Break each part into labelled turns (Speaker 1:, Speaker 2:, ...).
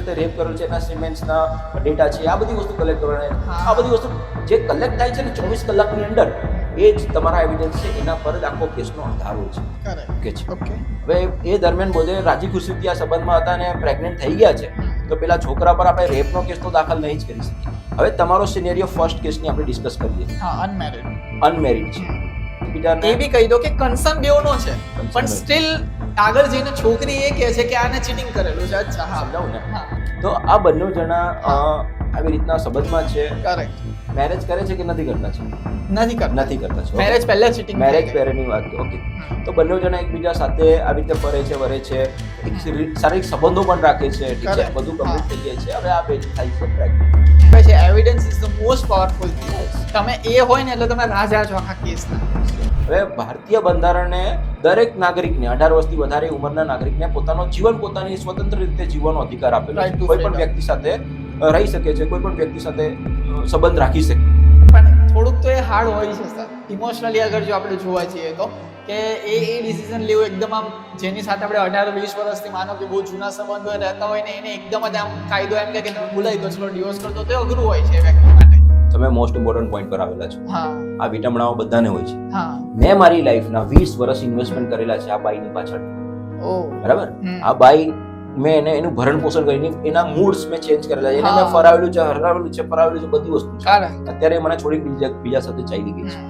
Speaker 1: સાથે રેપ કરેલો છે, એના સિમેન્ટ્સના ડેટા છે, આ બધી વસ્તુ કલેક્ટ કરવાના. આ બધી વસ્તુ જે કલેક્ટ થાય છે ને 24 કલાકની અંદર, એ જ તમારા એવિડન્સ છે, એના પર જ આખો કેસનો આધાર હોય છે.
Speaker 2: ઓકે.
Speaker 1: હવે એ દરમિયાન બોધે રાજી ખુશીથી આ સંબંધમાં હતા અને પ્રેગ્નન્ટ થઈ ગયા છે, તો પેલા છોકરા પર આપણે રેપનો કેસ તો દાખલ નહીં જ કરી શકીએ. હવે તમારો સિનેરિયો ફર્સ્ટ કેસની આપણે ડિસ્કસ કરીએ. અનમેરિડ છે,
Speaker 2: એ બી કહી દો કે કન્સર્ન બેવનો છે, પણ સ્ટીલ આગળ જઈને છોકરી એ કહે છે કે આને ચીટિંગ કરેલું છે. અચ્છા, હા,
Speaker 1: સમજાવું ને. તો આ બંને જણા આવી રીતના સંબંધમાં છે.
Speaker 2: કરેક્ટ.
Speaker 1: મેરેજ કરે છે કે નથી કરતા છે?
Speaker 2: નથી કરતા
Speaker 1: છે.
Speaker 2: મેરેજ પહેલા ચીટિંગ.
Speaker 1: મેરેજ પહેરેની વાત. ઓકે. તો બંને જણા એકબીજા સાથે આવી રીતે ફરે છે, વરે છે, શારીરિક સંબંધો પણ રાખે છે, ઠીક છે, બધું કમ્પ્લીટ થઈ જાય છે. હવે આ બે થાય છે પ્રેગ્નન્ટ.
Speaker 2: પછી evidence is the most powerful thing. તમે એ હોય ને એટલે તમે રાજા છો આખા કેસના.
Speaker 1: હવે ભારતીય બંધારણે દરેક નાગરિકને 18 વર્ષથી વધારે ઉંમરના નાગરિકને પોતાનું જીવન પોતાની સ્વતંત્ર રીતે જીવવાનો અધિકાર આપેલો છે. કોઈ પણ વ્યક્તિ સાથે રહી શકે છે, કોઈ પણ વ્યક્તિ સાથે સંબંધ રાખી શકે.
Speaker 2: પણ થોડુંક તો એ હાર્ડ હોય છે સર, ઇમોશનલી અગર જો આપણે જોવા જઈએ તો, કે એ ડિસિઝન લેવું એકદમ આમ, જેની સાથે આપણે 18-20 વર્ષથી માનો કે બહુ જૂના સંબંધો રહેતા હોય ને, એને એકદમ જ આમ કાયદો એમ કે તમે ભૂલાઈ દો, ચલો ડિવોર્સ કરતો, તો અઘરું હોય છે વ્યક્તિ માટે.
Speaker 1: તમે મોસ્ટ ઇમ્પોર્ટન્ટ પોઈન્ટ પર આવેલા છો. આ વિટમણાઓ બધાને હોય છે.
Speaker 2: મેં
Speaker 1: મારી લાઈફના 20 વર્ષ ઇન્વેસ્ટમેન્ટ કરેલા છે આ બાઈની પાછળ. બરાબર. આ બાઈ મેં એને એનું ભરણ પોષણ કરીને એના મૂડ્સ મેં ચેન્જ કરેલા છે, એને મેં ફરાવેલું છે, હરાવેલું છે, ફરાવેલું છે, બધી વસ્તુ છે. અત્યારે મને છોડી બીજા સાથે ચાલી ગઈ છે.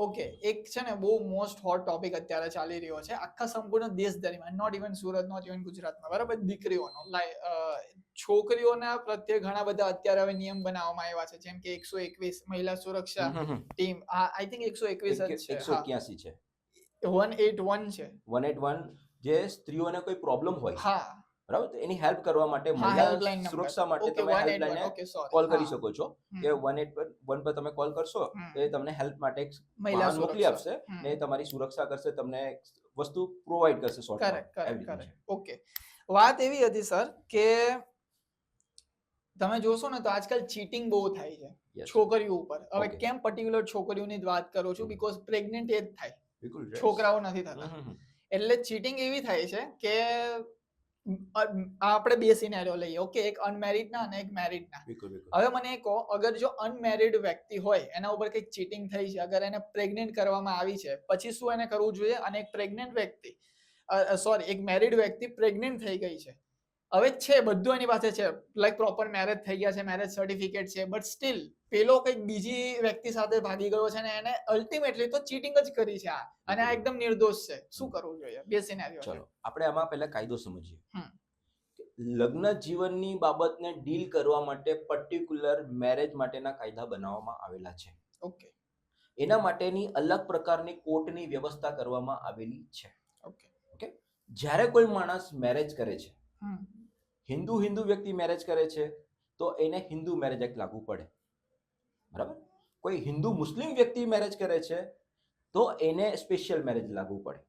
Speaker 2: ઓકે, એક છે ને બહુ મોસ્ટ હોટ ટોપિક અત્યારે ચાલી રહ્યો છે આખા સંપૂર્ણ દેશ દરમિયાન, not even Surat, not even ગુજરાતમાં, બરાબર, દીકરીઓનો છોકરીઓના પ્રત્યે ઘણા બધા અત્યારે હવે નિયમ બનાવવામાં આવ્યા છે, જેમ કે 121 મહિલા સુરક્ષા ટીમ, આઈ થિંક 121 જ છે,
Speaker 1: 181 છે,
Speaker 2: 181 છે,
Speaker 1: 181 જે સ્ત્રીઓને કોઈ પ્રોબ્લેમ હોય, બરાબર, તો એની હેલ્પ કરવા માટે,
Speaker 2: મહિલા
Speaker 1: સુરક્ષા માટે તમે હેલ્પલાઇનને કોલ કરી શકો છો. કે 181 પર તમે કોલ કરશો તો એ તમને હેલ્પ માટે મહિલા મોકલી આપશે ને તમારી સુરક્ષા કરશે, તમને વસ્તુ પ્રોવાઈડ કરશે શોર્ટમાં.
Speaker 2: કરેક્ટ. ઓકે, વાત એવી હતી સર કે તમે જોશો ને તો આજકાલ ચીટિંગ બહુ થાય છે છોકરીઓ ઉપર. હવે કેમ પર્ટિક્યુલર છોકરીઓની જ વાત કરું છું, બીકોઝ પ્રેગ્નન્ટ એ જ થાય, છોકરાઓ નથી થતા. એટલે ચીટિંગ એવી થાય છે કે આપણે બે સિનેરિયો લઈએ. ઓકે, એક અનમેરિડ ના અને એક મેરિડ ના. હવે મને કહો, અગર જો અનમેરિડ વ્યક્તિ હોય, એના ઉપર કંઈક ચીટિંગ થઈ છે, અગર એને પ્રેગ્નેન્ટ કરવામાં આવી છે, પછી શું એને કરવું જોઈએ? અને એક પ્રેગ્નેન્ટ વ્યક્તિ, એક મેરિડ વ્યક્તિ પ્રેગ્નેન્ટ થઈ ગઈ છે, હવે છે બધું એની પાસે છે, લાઈક પ્રોપર મેરેજ થઈ ગયા છે, મેરેજ સર્ટિફિકેટ છે, બટ સ્ટીલ પેલો કંઈક બીજી વ્યક્તિ સાથે ભાગી ગયો છે ને એને અલ્ટિમેટલી તો ચીટિંગ જ કરી છે આ, અને આ એકદમ નિર્દોષ છે. શું કરવું જોઈએ? બે સિનેરિયો છે.
Speaker 1: ચલો આપણે આમાં પહેલા કાયદો સમજીએ. લગ્ન જીવનની બાબતને ડીલ કરવા માટે પર્ટિક્યુલર મેરેજ માટેના કાયદા બનાવવામાં આવેલા છે.
Speaker 2: ઓકે.
Speaker 1: એના માટેની અલગ પ્રકારની કોર્ટની વ્યવસ્થા કરવામાં આવેલી છે. ઓકે. જ્યારે કોઈ માણસ મેરેજ કરે છે, હિન્દુ વ્યક્તિ મેરેજ કરે છે, તો એને હિન્દુ મેરેજ એક્ટ લાગુ પડે, બરાબર. કોઈ હિન્દુ મુસ્લિમ વ્યક્તિ મેરેજ કરે છે તો એને સ્પેશિયલ મેરેજ લાગુ પડે,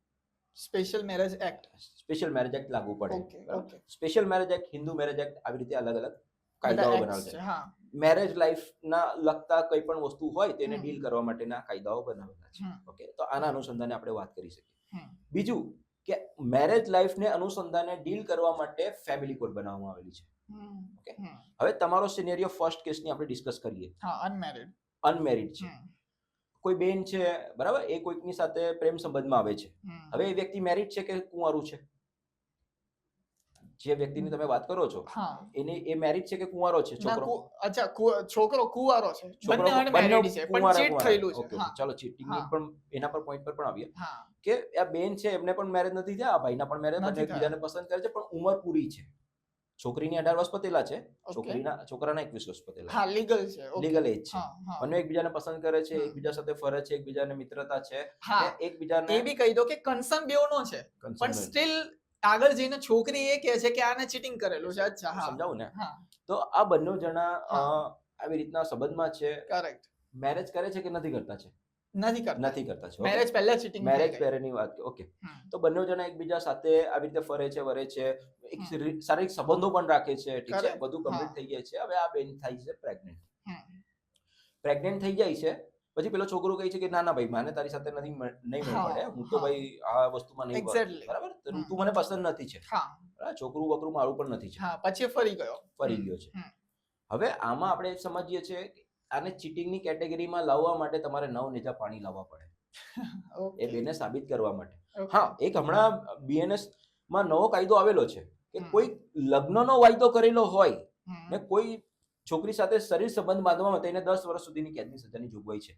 Speaker 1: સ્પેશિયલ મેરેજ એક્ટ લાગુ પડે. Special marriage act, Hindu marriage act, આવી રીતે અલગ અલગ કાયદાઓ બનાવે છે. મેરેજ લાઈફ ના લગતા કોઈ પણ વસ્તુ હોય તેને ડીલ કરવા માટેના કાયદાઓ બનાવેલા છે. ઓકે, તો આના અનુસંધાને આપણે વાત કરી શકીએ. બીજું કે મેરેજ લાઈફ ને અનુસંધાને ડીલ કરવા માટે ફેમિલી કોડ બનાવવામાં આવેલી છે. ઓકે, હવે તમારો સિનેરિયો ફર્સ્ટ કેસની આપણે ડિસ્કસ કરીએ. અનમેરિડ છે, કોઈ બેન છે, બરાબર, એ કોઈકની સાથે પ્રેમ સંબંધમાં આવે છે. હવે એ વ્યક્તિ મેરિડ છે કે કુંવારું છે? જે વ્યક્તિની તમે વાત કરો છો એને એ મેરિડ છે કે કુંવારો છે? છોકરો,
Speaker 2: અચ્છા, છોકરો કુંવારો છે, બંને અનમેરિડ છે, પણ ચીટ થયેલું છે.
Speaker 1: ચાલો ચીટિંગ પણ એના પર પોઈન્ટ પર પણ આવીએ કે આ બેન છે, એમને પણ મેરેજ નથી થયા, આ ભાઈના પણ મેરેજ, બંને એકબીજાને પસંદ કરે છે, પણ ઉંમર પૂરી છે. છોકરીની 18 વર્ષ પતેલા છે, છોકરાના 21 વર્ષ પતેલા.
Speaker 2: હા, લીગલ
Speaker 1: એજ છે. બંને એકબીજાને પસંદ કરે છે, એકબીજા સાથે ફરે છે, એકબીજાને મિત્રતા છે, એકબીજાને.
Speaker 2: એ બી કહી દો કે કન્સર્ન બેવનો છે, પણ સ્ટીલ આગળ જઈને છોકરી એ કહે છે કે આને ચીટિંગ કરેલું છે. અચ્છા, હા,
Speaker 1: સમજાવું ને. તો આ બંને જણા આવી રીતના સંબંધમાં છે.
Speaker 2: કરેક્ટ.
Speaker 1: મેરેજ કરે છે કે નથી કરતા છે?
Speaker 2: નથી
Speaker 1: કરતા છે.
Speaker 2: મેરેજ પહેલા ચીટિંગ
Speaker 1: મેરેજ પહેરેની વાત ઓકે. તો બંને જણા એકબીજા સાથે આવી રીતે ફરે છે વરે છે, એક શારીરિક સંબંધો પણ રાખે છે, ઠીક છે, બધું કમ્પ્લીટ થઈ જાય છે. હવે આ બેન થાય છે પ્રેગ્નેન્ટ થઈ જાય છે. પછી પેલો છોકરો કહે છે કે ના ભાઈ માને તારી સાથે નહીં મળે, હું તો ભાઈ આ વસ્તુમાં નહીં બરાબર, તું મને પસંદ નથી છે, છોકરું બકરું મારું પણ નથી છે.
Speaker 2: પછી ફરી ગયો
Speaker 1: છે. હવે આમાં આપણે સમજીએ છીએ આને ચીટિંગની કેટેગરીમાં લાવવા માટે તમારે 9 નેજા પાણી લાવવા પડે એ બેને સાબિત કરવા માટે. એક હમણાં BNS માં નવો કાયદો આવેલો છે કે કોઈ લગ્નનો વાયદો કરેલો હોય ને કોઈ છોકરી સાથે શરીર સંબંધ બાંધવામાં તેને 10 વર્ષ સુધીની કેદની સજાની જોગવાઈ છે.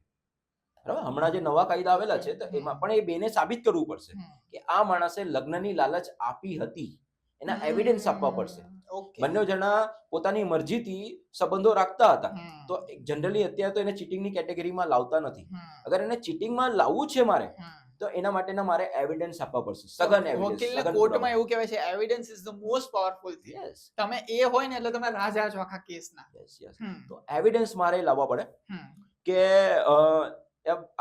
Speaker 1: બરાબર, હમણાં જે નવા કાયદા આવેલા છે તો એમાં પણ એ બેને સાબિત કરવું પડશે કે આ માણસે લગ્નની લાલચ આપી હતી, એના એવિડન્સ આપવા પડશે. બંને જણા પોતાની મરજીથી સંબંધો રાખતા હતા તો જનરલી અત્યારે તો એને ચીટિંગની કેટેગરીમાં લાવતા નથી. અગર એને ચીટિંગમાં લાવવું છે મારે તો એના માટેના મારે એવિડન્સ આપવા પડશે, સઘન એવિડન્સ.
Speaker 2: વકીલના કોર્ટમાં એવું કહેવાય છે evidence is the most powerful thing. તમે એ હોય ને એટલે તમે રાજા છો આખા કેસના.
Speaker 1: તો એવિડન્સ મારે લાવવા પડે કે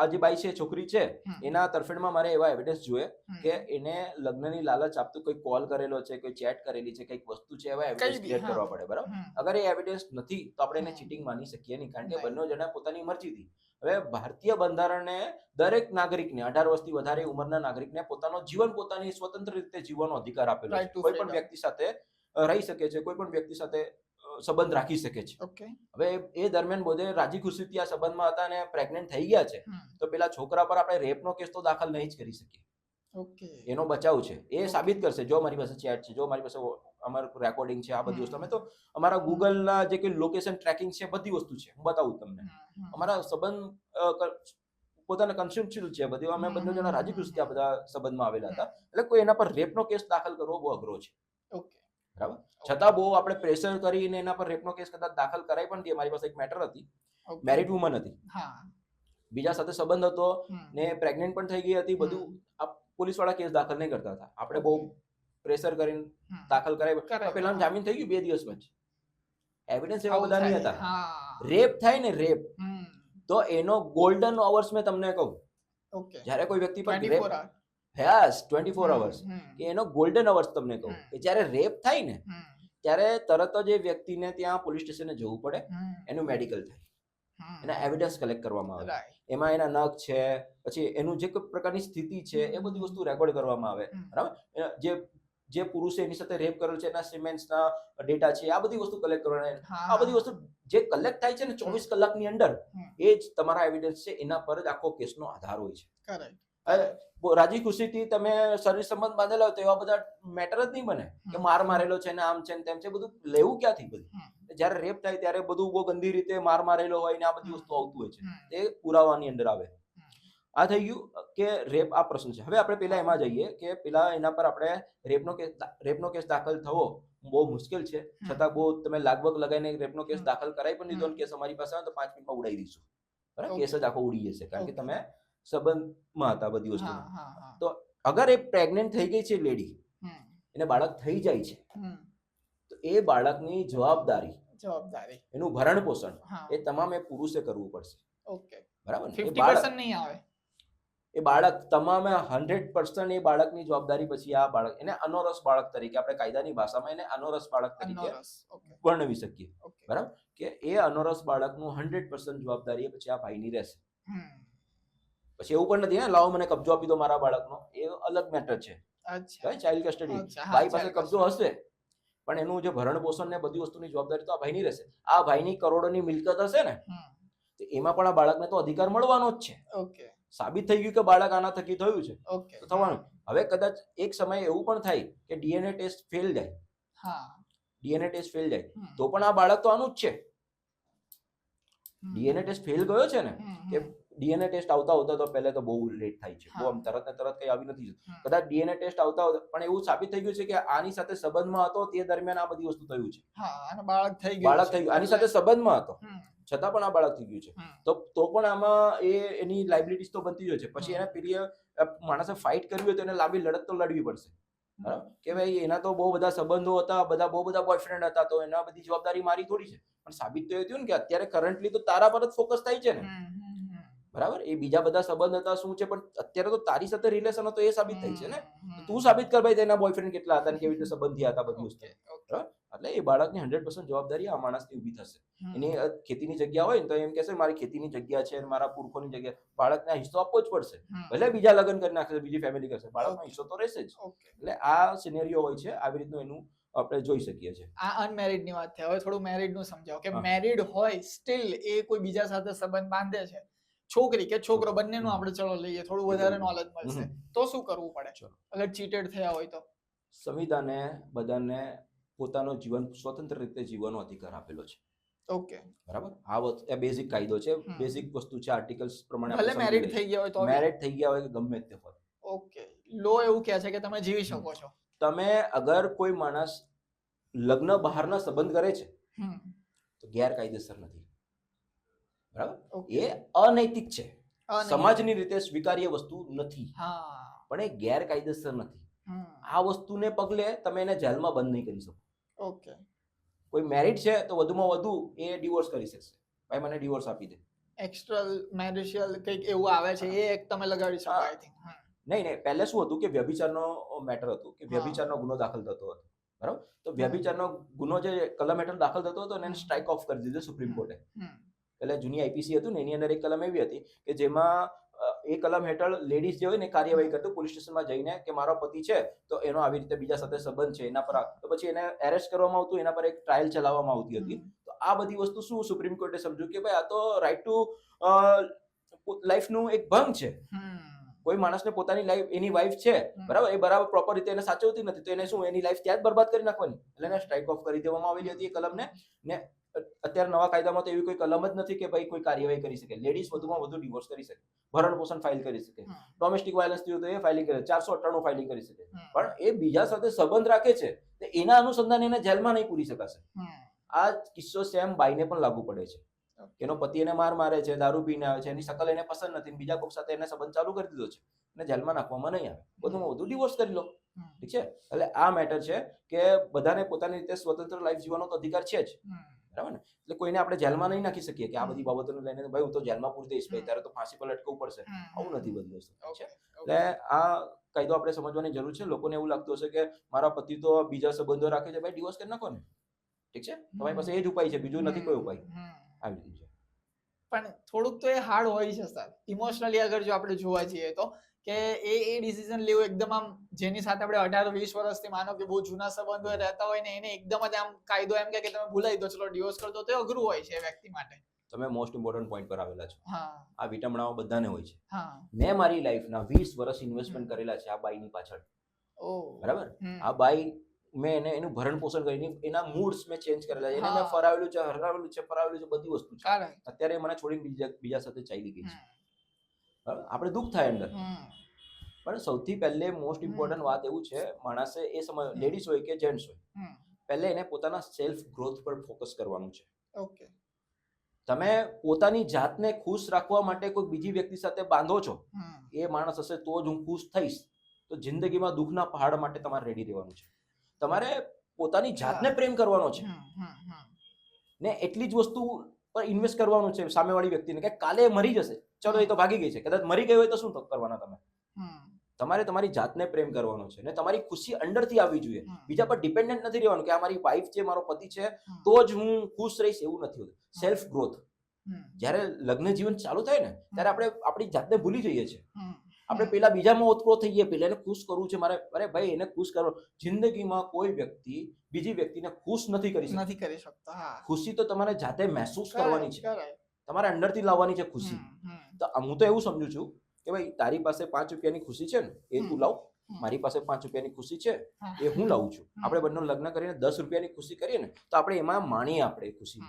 Speaker 1: આ જે બાઈ છે, છોકરી છે, એના તરફેણમાં મારે એવા એવિડન્સ જોઈએ કે એને લગ્નની લાલચ આપતું કોઈ કોલ કરેલો છે, કોઈ ચેટ કરેલી છે, કઈક વસ્તુ છે, એવા એવિડન્સ ક્રિએટ કરવા પડે. બરાબર, અગર એ એવિડન્સ નથી તો આપણે એને ચીટિંગ માની શકીએ નહીં, કારણ કે બંને જણા પોતાની મરજીથી. હવે ભારતીય બંધારણને દરેક નાગરિકને 18 વર્ષથી વધારે ઉંમરના નાગરિકને પોતાનો જીવન પોતાની સ્વતંત્ર રીતે જીવવાનો અધિકાર આપેલો છે. કોઈ પણ વ્યક્તિ સાથે રહી શકે છે, કોઈ પણ વ્યક્તિ સાથે સંબંધ રાખી શકે છે. હવે એ દરમિયાન બધે રાજી ખુશીથી આ સંબંધમાં હતા અને પ્રેગ્નેન્ટ થઈ ગયા છે તો પેલા છોકરા પર આપણે રેપનો કેસ તો દાખલ નહીં જ કરી શકીએ. એનો બચાવ છે, એ સાબિત કરશે જો મારી પાસે ચેટ છે, જો મારી પાસે અમારું રેકોર્ડિંગ છે, આ બધી વસ્તુ. અમે તો અમારા ગૂગલના જે કોઈ લોકેશન ટ્રેકિંગ છે, બધી વસ્તુ છે, હું બતાવું તમને. અમારા સંબંધ પોતાના કન્સેન્સ્યુઅલ છે બધી. અમે બંને જણા રાજી ખુશી આ બધા સંબંધમાં આવેલા હતા, એટલે કોઈ એના પર રેપનો કેસ દાખલ કરવો બહુ અઘરો છે. બરાબર, છતાં બહુ આપણે પ્રેશર કરીને એના પર રેપનો કેસ કદાચ દાખલ કરાય પણ દઈએ. મારી પાસે એક મેટર હતી, મેરિડ વુમન હતી, બીજા સાથે સંબંધ હતો ને પ્રેગ્નેન્ટ પણ થઈ ગઈ હતી, બધું. પોલીસ વાળા કેસ દાખલ નહીં કરતા હતા, આપણે બહુ પ્રેશર કરીને દાખલ કરાય. પેલા જામીન થઈ ગયું 2 દિવસમાં જ. એવિડન્સ એવા બધા નહીં હતા. રેપ થાય ને રેપ, તો એનો ગોલ્ડન અવર્સ મેં તમને કહું, જ્યારે કોઈ વ્યક્તિ પર રેપ 24 અવર્સ કે એનો ગોલ્ડન અવર્સ તમને કહું કે જ્યારે રેપ થાય ને ત્યારે તરત જ એ વ્યક્તિને ત્યાં પોલીસ સ્ટેશને જવું પડે, એનું મેડિકલ થાય, એના એવિડન્સ કલેક્ટ કરવામાં આવે, એમાં એના નખ છે, પછી એનું જે કોઈ પ્રકારની સ્થિતિ છે એ બધી વસ્તુ રેકોર્ડ કરવામાં આવે. બરાબર, જે પુરુષે એની સાથે રેપ કરેલ છે એના સિમેન્ટ્સના ડેટા છે, આ બધી વસ્તુ કલેક્ટ કરવાની. આ બધી વસ્તુ જે કલેક્ટ થાય છે ને 24 કલાકની અંદર, એ જ તમારા એવિડન્સ છે, એના પર જ આખો કેસનો આધાર હોય છે. રાજી ખુશીથી તમે શરીર સંબંધ બાંધેલા હોય તો એવા બધા મેટર જ નહીં બને કે માર મારેલો છે ને આમ છે ને તેમ છે, બધું લેવું ક્યાંથી? બધું જયારે રેપ થાય ત્યારે બધું બહુ ગંદી રીતે માર મારેલો હોય ને આ બધી વસ્તુ આવતું હોય છે, તે પુરાવાની અંદર આવે. આ થઈ ગયું કે રેપ આ પ્રશ્ન છે. હવે આપણે પેલા એમાં જઈએ કે પેલા એના પર આપણે રેપનો કેસ દાખલ થવો બહુ મુશ્કેલ છે, છતાં બહુ તમે લાગવગ લગાવીને રેપનો કેસ દાખલ કરાવી પણ દીધો, કેસ અમારી પાસે આવે તો 5 મિનિટમાં ઉડાવી દઈશું. બરાબર, કેસ જ આખો ઉડી જશે, કારણ કે તમે સંબંધમાં હતા બધી વસ્તુ. તો અગર એ પ્રેગ્નેન્ટ થઈ ગઈ છે લેડી, એને બાળક થઈ જાય છે, તો એ બાળકની જવાબદારી, એનું ભરણ પોષણ એ તમામ એ પુરુષે કરવું પડશે. બરાબર,
Speaker 2: 50% નહીં આવે.
Speaker 1: એ બાળક તમામે 100% એ બાળકની જવાબદારી પછી આ બાળક, એને અનોરસ બાળક તરીકે આપણે કાયદાની ભાષામાં એને અનોરસ બાળક તરીકે વર્ણવી શકીએ. બરાબર, કે એ અનોરસ બાળકનું 100% જવાબદારી પછી આ ભાઈની રહેશે. પછી એવું પણ નથી ને લાવો મને કબજો આપી દો મારા બાળકનો, એ અલગ મેટર છે. ચાઇલ્ડ કસ્ટડી, ભાઈ પાસે કબજો હશે પણ એનું જે ભરણ પોષણ ને બધી વસ્તુની જવાબદારી તો આ ભાઈની રહેશે. આ ભાઈની કરોડોની મિલકત હશે ને તો એમાં પણ આ બાળકને તો અધિકાર મળવાનો જ છે. સાબિત થઈ ગયું કે બાળક આના થકી થયું છે તો થવાનું. હવે કદાચ એક સમય એવું પણ થાય કે ડીએનએ ટેસ્ટ ફેલ જાય, તો પણ આ બાળક તો આનું જ છે. ડીએનએ ટેસ્ટ ફેલ ગયો છે ને, કે ડીએનએ ટેસ્ટ આવતા તો પહેલા તો બહુ લેટ થાય છે, બહુ આમ તરત ને તરત કઈ આવી નથી. કદાચ ડીએનએ ટેસ્ટ આવતા પણ એવું સાબિત થઈ ગયું છે કે આની સાથે સંબંધમાં હતો તે દરમિયાન આ બધી વસ્તુ થયું છે, બાળક થઈ ગયું, આની સાથે સંબંધમાં હતો છતાં પણ આ બાળક થઈ ગયું છે, તો પણ આમાં એની લાયબિલિટીઝ તો બનતી જ છે. પછી એને પીરિયડ માણસે ફાઇટ કરવી હોય તો એને લાંબી લડત તો લડવી પડશે. બરાબર, કે ભાઈ એના તો બહુ બધા સંબંધો હતા, બહુ બધા બોયફ્રેન્ડ હતા, તો એના બધી જવાબદારી મારી થોડી છે. પણ સાબિત તો એ થયું ને કે અત્યારે કરન્ટલી તો તારા પર જ ફોકસ થાય છે ને, બરાબર, એ બીજા બધા સંબંધ હતા શું છે, પણ અત્યારે તો તારી સાથે રિલેશન હતો એ સાબિત થઈ છે ને, તું સાબિત કર ભાઈ તેના બોયફ્રેન્ડ કેટલા હતા અને કેવી રીતે સંબંધ થયા હતા, બધી વસ્તુ. બરાબર, એટલે એ બાળકની 100% જવાબદારી આ માણસની ઊભી થશે. એની ખેતીની જગ્યા હોય ને તો એમ કહેશે મારી ખેતીની જગ્યા છે, મારા પુરખોની જગ્યા, બાળકને હિસ્સો આપવો જ પડશે. ભલે બીજા લગ્ન કરી નાખશે, બીજી ફેમિલી કરશે, બાળકનો હિસ્સો તો રહેશે જ. એટલે આ સિનેરિયો હોય છે, આવી રીતનું એનું આપણે જોઈ શકીએ છીએ.
Speaker 2: આ અનમેરિડ ની વાત થઈ. હવે થોડું મેરિડ નું સમજાવો કે મેરિડ હોય સ્ટીલ એ કોઈ બીજા સાથે સંબંધ બાંધે છે, છોકરી કે છોકરો બંનેનું આપણે ચલો લઈએ, થોડું વધારે નોલેજ મળશે, તો શું કરવું પડે અગર ચીટેડ થયા હોય તો?
Speaker 1: સંવિધાને બધાને પોતાનો જીવન સ્વતંત્ર રીતે જીવવાનો અધિકાર આપેલો છે.
Speaker 2: ઓકે,
Speaker 1: બરાબર, આ બેઝિક કાયદો છે, બેઝિક વસ્તુ છે. આર્ટિકલ્સ પ્રમાણે
Speaker 2: ભલે મેરિડ થઈ ગયા હોય તો,
Speaker 1: મેરિડ થઈ ગયા હોય કે ગમે તે હોય,
Speaker 2: ઓકે, લો એવું કહે છે કે તમે જીવી શકો છો.
Speaker 1: તમે અગર કોઈ માણસ લગ્ન બહારના સંબંધ કરે છે તો ગેરકાયદેસર નથી. બરાબર, એ અનૈતિક છે, સમાજની રીતે સ્વીકાર્ય વસ્તુ નથી, પણ એ ગેરકાયદેસર નથી. આ વસ્તુને પગલે તમે એને જેલમાં બંધ નહીં કરી શકો.
Speaker 2: ઓકે,
Speaker 1: કોઈ મેરિડ છે તો વધુમાં વધુ એ ડિવોર્સ કરી શકશે, ભાઈ મને ડિવોર્સ આપી દે.
Speaker 2: એક્સ્ટ્રલ મેરિશિયલ કંઈક એવું આવે છે, એ એક તમે લગાડી શકો. આઈ થિંક
Speaker 1: નહીં, પહેલે શું હતું કે વ્યભિચારનો મેટર હતું કે વ્યભિચારનો ગુનો દાખલ થતો હતો. બરાબર, તો વ્યભિચારનો ગુનો જે કલમ હેઠળ દાખલ થતો હતો એને સ્ટ્રાઇક ઓફ કરી દીધો સુપ્રીમ કોર્ટે. એટલે જૂની આઈપીસી હતું ને એની અંદર એક કલમ એવી હતી કે જેમાં એ કલમ હેઠળ લેડીઝ જે હોય ને કાર્યવાહી કરતું પોલીસ સ્ટેશનમાં જઈને કે મારો પતિ છે તો એનો આવી રીતે બીજા સાથે સંબંધ છે, એના પર તો પછી એને એરેસ્ટ કરવામાં આવતું, એના પર એક ટ્રાયલ ચલાવવામાં આવતી હતી. તો આ બધી વસ્તુ શું સુપ્રીમ કોર્ટે સમજ્યું કે ભાઈ આ તો રાઈટ ટુ લાઈફનું એક ભંગ છે. કોઈ માણસને પોતાની લાઈફ, એની વાઈફ છે બરાબર, એ બરાબર પ્રોપર રીતે એને સાચવતી નથી તો એને શું એની લાઈફ ત્યાં જ બરબાદ કરી નાખવાની, એટલે એને સ્ટ્રાઇક ઓફ કરી દેવામાં આવેલી હતી એ કલમને. ને અત્યારે નવા કાયદામાં તો એવી કોઈ કલમ જ નથી કે ભાઈ કોઈ કાર્યવાહી કરી શકે. લેડીઝ વધુમાં વધુ ડિવોર્સ કરી શકે, ભરણ પોષણ ફાઇલ કરી શકે, ડોમેસ્ટિક વાયલન્સ થયું તો એ ફાઇલિંગ કરે, 498 ફાઇલિંગ કરી શકે. પણ એ બીજા સાથે સંબંધ રાખે છે તો એના અનુસંધાને એને જેલમાં નહીં પૂરી શકાશે. આ કિસ્સો સેમ બાઈને પણ લાગુ પડે છે. એનો પતિ એને મારે છે, દારૂ પીને આવે છે, એની શકલ એને પસંદ નથી, બીજા કોઈક સાથે એને સંબંધ ચાલુ કરી દીધો છે, એને જેલમાં નાખવામાં નહીં આવે, વધુમાં વધુ ડિવોર્સ કરી લો. ઠીક છે, એટલે આ મેટર છે કે બધાને પોતાની રીતે સ્વતંત્ર લાઈફ જીવવાનો તો અધિકાર છે જ. બરાબર ને, એટલે કોઈને આપણે જેલમાં નહીં નાખી શકીએ કે આ બધી બાબતોને લઈને ભાઈ હું તો જેલમાં પૂરી દઈશ, ભાઈ તારે તો ફાંસી પર લટકવું પડશે, આવું નથી બધી વસ્તુ. એટલે આ કાયદો આપણે સમજવાની જરૂર છે. લોકોને એવું લાગતું હશે કે મારા પતિ તો બીજા સંબંધો રાખે છે, ભાઈ ડિવોર્સ કરી નાખો ને. ઠીક છે, તમારી પાસે એ જ ઉપાય છે, બીજું નથી કોઈ ઉપાય. આવી રીતે છે.
Speaker 2: પણ થોડુંક તો એ હાર્ડ હોય છે સર, ઇમોશનલી અગર જો આપણે જોવા જઈએ તો, કે એ ડિસિઝન લેવું એકદમ આમ, જેની સાથે આપણે 18-20 વર્ષથી માનો કે બહુ જૂના સંબંધો રહેતા હોય ને એને એકદમ જ આમ કાયદો એમ કે તમે ભૂલાઈ દો ચલો ડિવોર્સ કરી દો, તો અઘરું હોય છે વ્યક્તિ માટે.
Speaker 1: તમે મોસ્ટ ઇમ્પોર્ટન્ટ પોઈન્ટ પર આવેલા છો. આ વિટમણાઓ બધાને હોય છે.
Speaker 2: મેં
Speaker 1: મારી લાઈફના 20 વર્ષ ઇન્વેસ્ટમેન્ટ કરેલા છે આ બાઈની પાછળ. બરાબર, આ બાઈ મેં એને એનું ભરણ પોષણ કરીને એના મૂડ્સ મેં ચેન્જ કરેલા છે, એને મેં ફરાવેલું છે, હરાવેલું છે, ફરાવેલું છે, બધી વસ્તુ છે. અત્યારે મને છોડીને બીજા સાથે ચાલી ગઈ છે. બરાબર, આપણે દુઃખ થાય અંદર. પણ સૌથી પહેલે મોસ્ટ ઇમ્પોર્ટન્ટ વાત એવું છે, માણસે એ સમય, લેડીઝ હોય કે જેન્ટ્સ હોય, પહેલે એને પોતાના સેલ્ફ ગ્રોથ પર ફોકસ કરવાનું છે.
Speaker 2: ઓકે,
Speaker 1: તમે પોતાની જાતને ખુશ રાખવા માટે કોઈ બીજી વ્યક્તિ સાથે બાંધો છો, એ માણસ હશે તો જ હું ખુશ થઈશ, તો જિંદગીમાં દુઃખના પહાડ માટે તમારે રેડી રહેવાનું છે. તમારે પોતાની જાતને પ્રેમ કરવાનો છે ને એટલી જ વસ્તુ પર ઇન્વેસ્ટ કરવાનું છે સામેવાળી વ્યક્તિને કે કાલે મરી જશે, ચલો એ તો ભાગી ગઈ છે, કદાચ મરી ગઈ હોય તો શું કરવાના તમે? તમારે તમારી જાતને પ્રેમ કરવાનો છે ને તમારી ખુશી અંદરથી આવવી જોઈએ. બીજા પર ડિપેન્ડન્ટ નથી રહેવાનું કે આ મારી વાઈફ છે, મારો પતિ છે તો જ હું ખુશ રહીશ, એવું નથી હોતું. સેલ્ફ ગ્રોથ, જ્યારે લગ્ન જીવન ચાલુ થાય ને ત્યારે આપણે આપણી જાતને ભૂલી જઈએ છીએ. આપણે પેલા બીજામાં ઓતપ્રો થઈ ગયા, પેલા એને ખુશ કરવું છે મારે, અરે ભાઈ એને ખુશ કરો. જિંદગીમાં કોઈ વ્યક્તિ બીજી વ્યક્તિને ખુશ નથી કરી શકતા. ખુશી તો તમારે જાતે મહેસૂસ કરવાની છે, તમારે અંદરથી લાવવાની છે ખુશી. તો હું તો એવું સમજુ છું કે ભાઈ તારી પાસે 5 રૂપિયાની ખુશી છે ને એ તું લાવ, મારી પાસે 5 રૂપિયાની ખુશી છે એ હું લાવું છું. આપણે બંને લગ્ન કરીને 10 રૂપિયાની ખુશી કરીએ ને તો આપણે એમાં માણીએ આપણે ખુશી.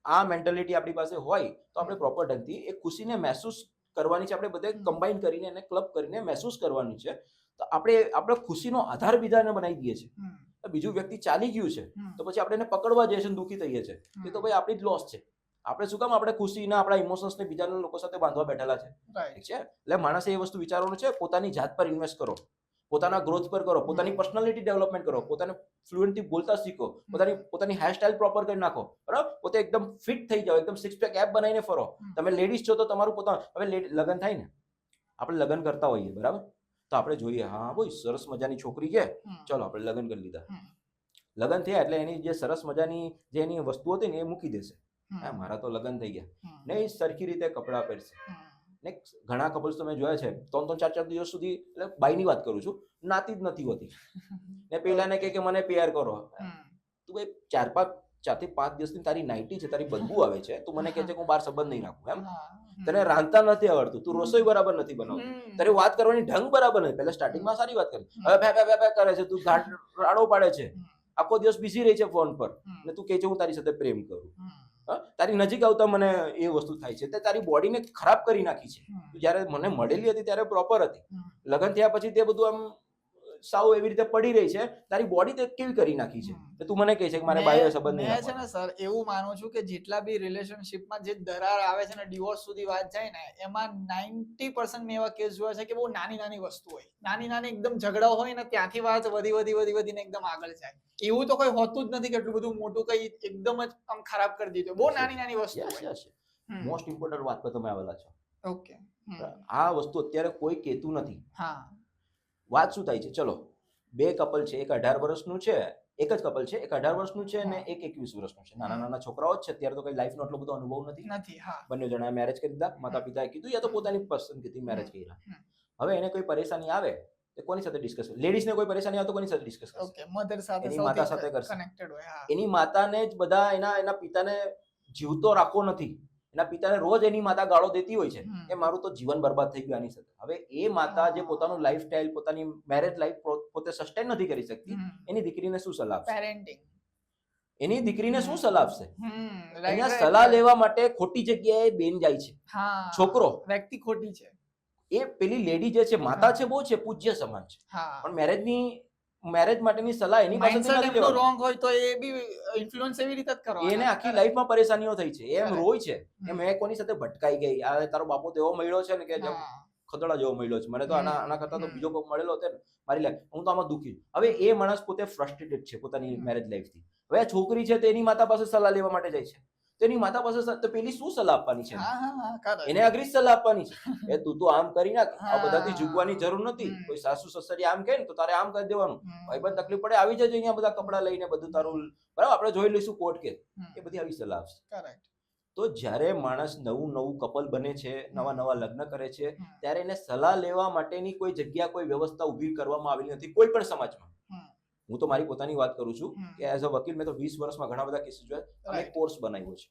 Speaker 1: આ મેન્ટાલિટી આપણી પાસે હોય તો આપણે પ્રોપર ઢંગથી એ ખુશીને મહેસૂસ કરવાની છે. આપણે બધે કમ્બાઈન કરીને એને ક્લબ કરીને મહેસૂસ કરવાની છે. તો આપણે ખુશીનો આધાર બીજાને બનાવી દઈએ છીએ. બીજું વ્યક્તિ ચાલી ગયું છે તો પછી આપણે એને પકડવા જઈએ છીએ, દુઃખી થઈએ છીએ, એ તો ભાઈ આપણી જ લોસ છે. આપણે શું કામ આપણે ખુશીના આપણા ઇમોશન્સને બીજાના લોકો સાથે બાંધવા બેઠેલા છે? ઠીક છે, એટલે માણસે એ વસ્તુ વિચારવાનું છે, પોતાની જાત પર ઇન્વેસ્ટ કરો. પોતાના ગ્રોથ પર કરો, પોતાની પર્સનાલિટી ડેવલપમેન્ટ કરો, પોતાને ફ્લુએન્ટલી બોલતા શીખો, પોતાની હેરસ્ટાઇલ પ્રોપર કરી નાખો, બરાબર, પોતે એકદમ ફિટ થઈ જાઓ, એકદમ સિક્સ પેક એપ બનાવીને ફરો. તમે લેડીઝ છો તો તમારું પોતાનું, હવે લગ્ન થાય ને, આપણે લગ્ન કરતા હોઈએ, બરાબર, તો આપણે જોઈએ, હા ભાઈ સરસ મજાની છોકરી છે, ચલો આપણે લગ્ન કરી લીધા. લગ્ન થયા એટલે એની જે સરસ મજાની જે એની વસ્તુ હતી ને એ મૂકી દેશે. હા, મારા તો લગ્ન થઈ ગયા ને, એ સરખી રીતે કપડાં પહેરશે. ને ઘણા કપલ્સ તો મેં જોયા છે 3-4 દિવસ સુધી, એટલે બાયની વાત કરું છું, નાતી જ નથી હોતી ને પેલાને કે મને પેર કરો. તું ભાઈ 4 થી 5 દિવસની તારી નાઇટી છે, તારી બદબુ આવે છે, તું મને કહે છે કે હું બહાર સંબંધ નહીં રાખું, એમ? તને રાંધતા નથી આવડતું, તું રસોઈ બરાબર નથી બનાવતું, તારી વાત કરવાની ઢંગ બરાબર નથી. પહેલા સ્ટાર્ટિંગમાં સારી વાત કરી, હવે ફે કરે છે, તું રાડો પાડે છે, આખો દિવસ બિઝી રહી છે ફોન પર, ને તું કહે છે હું તારી સાથે પ્રેમ કરું. તારી નજીક આવતા મને એ વસ્તુ થાય છે, તે તારી બોડીને ખરાબ કરી નાખી છે. જયારે મને મળેલી હતી ત્યારે પ્રોપર હતી, લગ્ન થયા પછી તે બધું આમ સાવ એવી રીતે પડી રહી છે, તારી બોડી તે કેવી કરી નાખી છે. તું મને કહે છે કે મારે બાહ્ય સંબંધ નહીં
Speaker 2: રાખવાનો. મેં છે ને સર એવું માનું છું કે જેટલા બી રિલેશનશિપમાં જે દરાર આવે છે ને, ડિવોર્સ સુધી વાત જાય ને, એમાં 90% મેં એવા કેસ જોયા છે કે બહુ નાની વસ્તુ હોય, નાની એકદમ ઝઘડા હોય ને, ત્યાંથી વાત વધીને એકદમ આગળ જાય. એવું તો કોઈ હોતું જ નથી કે એટલું બધું મોટું કઈ એકદમ જ આમ ખરાબ કરી દીધું. બહુ નાની વસ્તુ હોય.
Speaker 1: મોસ્ટ ઇમ્પોર્ટન્ટ વાત પર તમે આવેલા છો.
Speaker 2: ઓકે,
Speaker 1: આ વસ્તુ અત્યારે કોઈ કહેતું નથી.
Speaker 2: હા,
Speaker 1: વાત શું થાય છે, ચલો 2 કપલ છે, એક 18 વર્ષનું છે, એક જ કપલ છે, એક 18 વર્ષનું છે અને એક 21 વર્ષનું છે. નાના છોકરાઓ જ છે, અત્યારે તો કઈ લાઈફનો એટલો બધો અનુભવ નથી. બંને જણાએ મેરેજ કરી દીધા, માતા પિતાએ કીધું યા તો પોતાની પસંદગીથી મેરેજ કર્યા. હવે એને કોઈ પરેશાની આવે તો કોની સાથે ડિસ્કસ કરે? લેડીઝને કોઈ પરેશાની આવે તો કોની સાથે ડિસ્કસ કરશે?
Speaker 2: ઓકે, મધર સાથે,
Speaker 1: એની માતા સાથે કરશે.
Speaker 2: કનેક્ટેડ હોય. હા,
Speaker 1: એની માતાને જ બધા એના પિતાને જીવતો રાખવો નથી. એના પિતાને રોજ એની માતા ગાળો દેતી હોય છે કે મારું તો જીવન બરબાદ થઈ ગયું આની સાથે. હવે એ માતા જે પોતાનું લાઈફસ્ટાઈલ, પોતાની મેરેજ લાઈફ પોતે સસ્ટેન નથી કરી શકતી, એની દીકરીને શું સલાહ આપશે?
Speaker 2: પેરેન્ટિંગ.
Speaker 1: એની દીકરીને શું સલાહ આપશે? અહીંયા સલાહ લેવા માટે ખોટી જગ્યાએ બેન જાય છે. છોકરો,
Speaker 2: વ્યક્તિ ખોટી છે.
Speaker 1: એ પેલી લેડી જે છે, માતા છે, બહુ છે, પૂજ્ય સમાન છે, પણ મેરેજ માટેની સલાહ એની પાસેથી નથી લેવાની.
Speaker 2: રોંગ હોય તો એ બી ઇન્ફ્લુઅન્સ એવી રીતે જ કરવાનો.
Speaker 1: એને આખી લાઈફમાં પરેશાનીઓ થઈ છે, એમ રોય છે કે મેં કોની સાથે ભટકાઈ ગઈ, આ તારો બાપો તો એવો મળ્યો છે ને કે જેમ ખદડા જેવો મળ્યો છે, મને તો આના કરતા તો બીજો કોઈ મળેલો હતો ને મારી લાઈફ, હું તો આમાં દુઃખી. હવે એ માણસ પોતે ફ્રસ્ટ્રેટેડ છે પોતાની મેરેજ લાઈફથી. હવે આ છોકરી છે તો એની માતા પાસે સલાહ લેવા માટે જાય છે, તો એની માતા પાસે તો પેલી શું સલાહ આપવાની છે? એને અઘરી સલાહ આપવાની છે, તું તો આમ કરી નાખ, આ બધાથી ઝૂકવાની જરૂર નથી, કોઈ સાસુ સસરી આમ કહે ને તો તારે આમ કરી દેવાનું, ભાઈ બંધ તકલીફ પડે આવી જજો અહીંયા બધા કપડા લઈને, બધું તારું બરાબર, આપણે જોઈ લઈશું કોર્ટ કેસ, એ બધી આવી સલાહ આપશે. તો જ્યારે માણસ નવું કપલ બને છે, નવા લગ્ન કરે છે, ત્યારે એને સલાહ લેવા માટેની કોઈ જગ્યા, કોઈ વ્યવસ્થા ઊભી કરવામાં આવેલી નથી કોઈ પણ સમાજમાં. હું તો મારી પોતાની વાત કરું છું કે એઝ અ વકીલ મેં તો 20 વર્ષમાં ઘણા બધા કેસીસ જોયા, અને કોર્સ બનાવ્યો છે.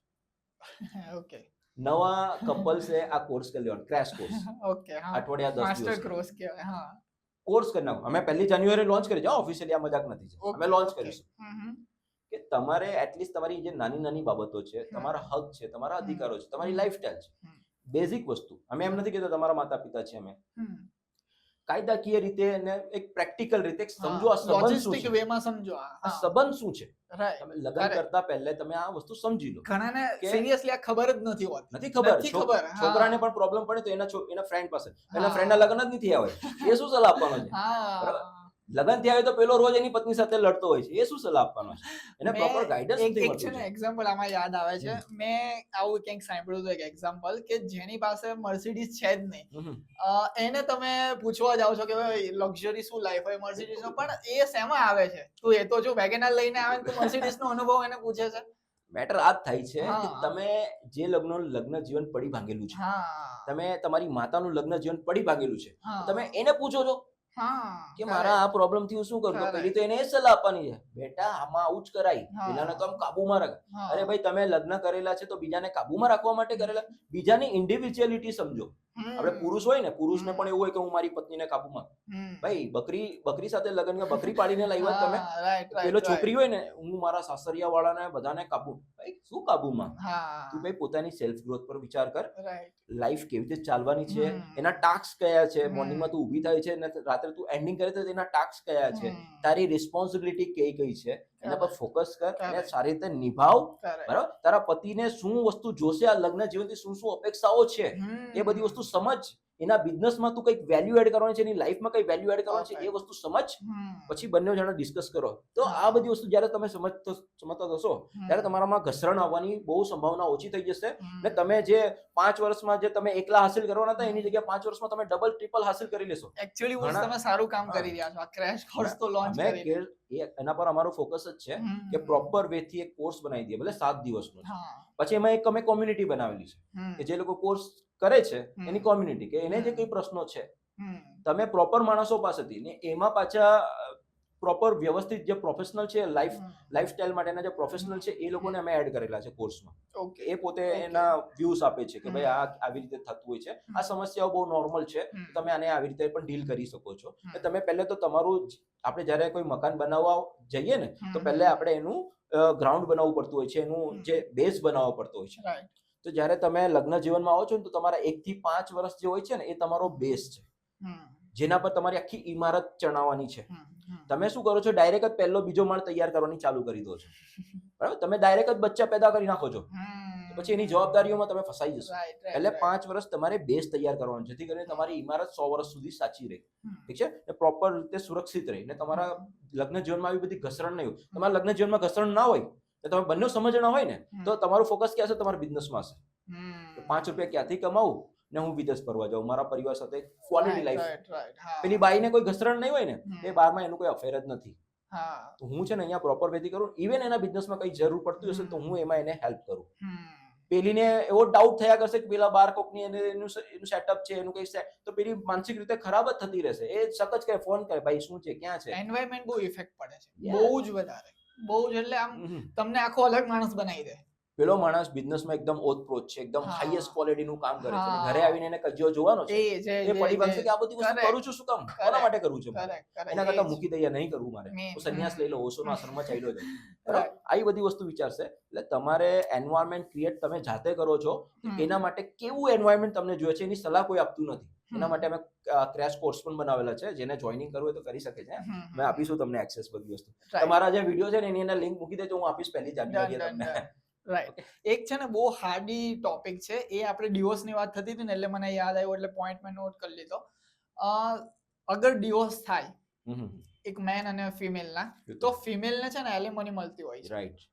Speaker 2: ઓકે,
Speaker 1: નવા કપલ્સે આ કોર્સ કરી લેવાનો, ક્રેશ કોર્સ.
Speaker 2: ઓકે, હા,
Speaker 1: અઠવાડિયા 10 દિવસ
Speaker 2: માસ્ટર કોર્સ કહેવાય. હા,
Speaker 1: કોર્સ કરી નાખો. અમે 1 જાન્યુઆરી લોન્ચ કરી જાઓ, ઓફિશિયલી આ મજાક નથી, અમે લોન્ચ કરીશું કે તમારે એટલીસ્ટ તમારી જે નાની બાબતો છે, તમારા હક છે, તમારા અધિકારો છે, તમારી લાઈફસ્ટાઈલ છે, બેઝિક વસ્તુ. અમે એમ નથી કહેતા તમારા માતા પિતા છે, અમે કાયદાકીય રીતે અને એક પ્રેક્ટિકલ રીતે સમજો, આ સંબંધ શું છે,
Speaker 2: વેમાં સમજો
Speaker 1: આ સંબંધ શું છે. તમે લગ્ન કરતા પહેલા તમે આ વસ્તુ સમજી લો.
Speaker 2: ઘણાને સિરિયસલી આ ખબર જ નથી હોતી.
Speaker 1: નથી ખબર. છોકરાને પણ પ્રોબ્લેમ પડે તો એના ફ્રેન્ડ પાસે, એના ફ્રેન્ડના લગ્ન જ નથી આવે, એ શું સલાહ આપવાનો છે? લગ્ન થયા હોય તો પેલો રોજ એની પત્ની સાથે લડતો હોય છે, એ શું સલાહ આપવાનો છે? એને પ્રોપર ગાઈડન્સ નથી મળતું.
Speaker 2: એક એક્ઝામ્પલ આમાં યાદ આવે છે, મેં આવું કંઈક સાંભળ્યું હતું, એક એક્ઝામ્પલ કે જેની પાસે મર્સિડીઝ છે જ નહીં, એને તમે પૂછવા જાવ છો કે ભાઈ લક્ઝરી શું લાઈફ હોય મર્સિડીઝ નો, પણ એ શેમાં આવે છે? તું એ તો જો વેગેનાર લઈને આવે તો મર્સિડીઝ નો અનુભવ એને પૂછે છે.
Speaker 1: મેટર આ જ થાય છે કે તમે જે લગ્ન જીવન પડી ભાંગેલું છે, તમે તમારી માતાનું લગ્ન જીવન પડી ભાંગેલું છે, તમે એને પૂછો છો કે મારા આ પ્રોબ્લેમ થી હું શું કરું? તો પેલી તો એને એ સલાહ આપવાની છે, બેટા આમાં આવું જ કરાય, પેલાને તો આમ કાબુમાં રાખ. અરે ભાઈ, તમે લગ્ન કરેલા છે તો બીજાને કાબુમાં રાખવા માટે કરેલા? બીજાની ઇન્ડિવિજ્યુઅલિટી સમજો. આપણે પુરુષ હોય ને, પુરુષને પણ એવું હોય કે હું મારી પત્નીને કાબુમાં, ભાઈ બકરી સાથે લગ્ન બકરી પાડીને લાવ્યા તમે. પેલો છોકરી હોય ને, હું મારા સાસરિયા વાળાને બધાને કાબુ, ભાઈ શું કાબુમાં? તું ભાઈ પોતાની સેલ્ફ ગ્રોથ પર વિચાર કર. લાઈફ કેવી રીતે ચાલવાની છે, એના ટાસ્ક કયા છે, મોર્નિંગમાં તું ઊભી થાય છે ને રાત્રે તું એન્ડિંગ કરે તો એના ટાસ્ક કયા છે, તારી રિસ્પોન્સિબિલિટી કઈ છે, એના પર ફોકસ કર અને સારી રીતે નિભાવ. બરાબર, તારા પતિને શું વસ્તુ જોશે, આ લગ્ન જીવનથી શું શું અપેક્ષાઓ છે એ બધી વસ્તુ સમજ. એના બિઝનેસમાં તું કંઈક વેલ્યુ એડ કરવાની છે, એની લાઈફમાં કઈ વેલ્યુ એડ કરવાની છે એ વસ્તુ સમજ. પછી બંને જણા ડિસ્કસ કરો. તો આ બધી વસ્તુ જ્યારે તમે સમજતા થશો ત્યારે તમારામાં ઘસરણ આવવાની બહુ સંભાવના ઓછી થઈ જશે. ને તમે જે 5 વર્ષમાં જે તમે એકલા હાસિલ કરવાના હતા એની જગ્યાએ 5 વર્ષમાં તમે ડબલ ટ્રિપલ હાસિલ કરી લેશો.
Speaker 2: એક્ચ્યુઅલી તમે સારું કામ કરી રહ્યા છો. આ ક્રેશ કોર્સ તો લોન્ચ કરી
Speaker 1: એના પર અમારું ફોકસ જ છે કે પ્રોપર વે થી એક કોર્સ બનાવી દઈએ, ભલે 7 દિવસનો. પછી એમાં એક અમે કોમ્યુનિટી બનાવેલી છે કે જે લોકો કોર્સ કરે છે એની કોમ્યુનિટી, કે એને જે કઈ પ્રશ્નો છે તમે પ્રોપર માણસો પાસેથી ને એમાં પાછા પ્રોપર વ્યવસ્થિત જે પ્રોફેશનલ છે લાઈફસ્ટાઈલ માટેના જે પ્રોફેશનલ છે એ લોકોને અમે એડ કરેલા છે કોર્સમાં. એ પોતે એના વ્યૂઝ આપે છે કે ભાઈ આ આવી રીતે થતું હોય છે, આ સમસ્યાઓ બહુ નોર્મલ છે, તમે આને આવી રીતે પણ ડીલ કરી શકો છો. તમે પહેલે તો તમારું, આપણે જ્યારે કોઈ મકાન બનાવવા જઈએ ને તો પહેલે આપણે એનું ગ્રાઉન્ડ બનાવવું પડતું હોય છે, એનું જે બેઝ બનાવવો પડતો હોય છે. તો જ્યારે તમે લગ્ન જીવનમાં આવો છો ને તો તમારા 1 થી 5 વર્ષ જે હોય છે ને એ તમારો બેઝ છે, જેના પર તમારી આખી ઇમારત ચણાવવાની છે. તમે શું કરો છો, ડાયરેક્ટ જ પહેલો બીજો માળ તૈયાર કરવાની ચાલુ કરી દો છો. બરાબર, તમે ડાયરેક્ટ જ બચ્ચા પેદા કરી નાખો છો, પછી એની જવાબદારીઓમાં તમે ફસાઈ જશો. એટલે 5 વર્ષ તમારે બેઝ તૈયાર કરવાનો, જેથી કરીને તમારી ઇમારત 100 વર્ષ સુધી સાચી રહે. ઠીક છે, ને પ્રોપર રીતે સુરક્ષિત રહે, ને તમારા લગ્ન જીવનમાં આવી બધી ઘસરણ નહીં હોય. તમારા લગ્ન જીવનમાં ઘસરણ ના હોય તો તમે બંને સમજણા હોય ને તો તમારું ફોકસ ક્યાં છે, તમારા બિઝનેસમાં હશે. 5 રૂપિયા ક્યાંથી કમાવું ને હું વિદેશ ફરવા જાઉં, મારા પરિવાર સાથે ક્વોલિટી લાઈફ. પેલી બાઈને કોઈ ઘસરણ નહીં હોય ને એ બારમાં એનું કોઈ અફેર જ નથી. તો હું છે ને અહીંયા પ્રોપર વેથી કરું. ઇવન એના બિઝનેસમાં કઈ જરૂર પડતી હશે તો હું એમાં એને હેલ્પ કરું. પેલીને એવો ડાઉટ થયા કરશે કે પેલા બાર કોકની એનું સેટઅપ છે, એનું કઈ તો પેલી માનસિક રીતે ખરાબ જ થતી રહેશે. એ સતત કરે, ફોન કરે, ભાઈ શું છે, ક્યાં છે.
Speaker 2: એન્વાયરમેન્ટ બહુ ઇફેક્ટ પડે છે, બહુ જ વધારે, બહુ જ. એટલે આમ તમને આખો અલગ માણસ બનાવી દે.
Speaker 1: પેલો માણસ બિઝનેસમાં એકદમ ઓતપ્રોત છે, એકદમ હાઈએસ્ટ ક્વોલિટીનું કામ કરે છે, ઘરે આવીને એને કજિયો જોવાનો છે, એ પડી ભાગશે કે આ બધી વસ્તુ કરું છું શું કામ, કોના માટે કરું છું, એના કરતા મૂકી દઈએ, નહીં કરવું મારે, હું સંન્યાસ લઈ લો, ઓશોનો આશ્રમમાં ચાલ્યો જાઉં. બરાબર, આવી બધી વસ્તુ વિચારશે. એટલે તમારે એન્વાયરમેન્ટ ક્રિએટ તમે જાતે કરો છો. એના માટે કેવું એન્વાયરમેન્ટ તમને જોઈએ છે એની સલાહ કોઈ આપતું નથી. એના માટે અમે ક્રેશ કોર્સ પણ બનાવેલા છે, જેને જોઈનિંગ કરવું હોય તો કરી શકે છે. મેં આપીશું તમને એક્સેસ બધી વસ્તુ. તમારા જે વિડીયો છે ને એની અંદર લિંક મૂકી દેજો, હું આપીશ પહેલી જાન્યુઆરીએ તમને.
Speaker 2: રાઈટ. એક છે ને બહુ હાર્ડી ટોપિક છે, એ આપણે ડિવોર્સ ની વાત થતી હતી ને એટલે મને યાદ આવ્યો, એટલે પોઈન્ટ મેં નોટ કરી લીધો. અગર ડિવોર્સ થાય એક મેન અને ફિમેલ ના, તો ફિમેલ ને છે ને એલિમની મળતી હોય છે. રાઈટ.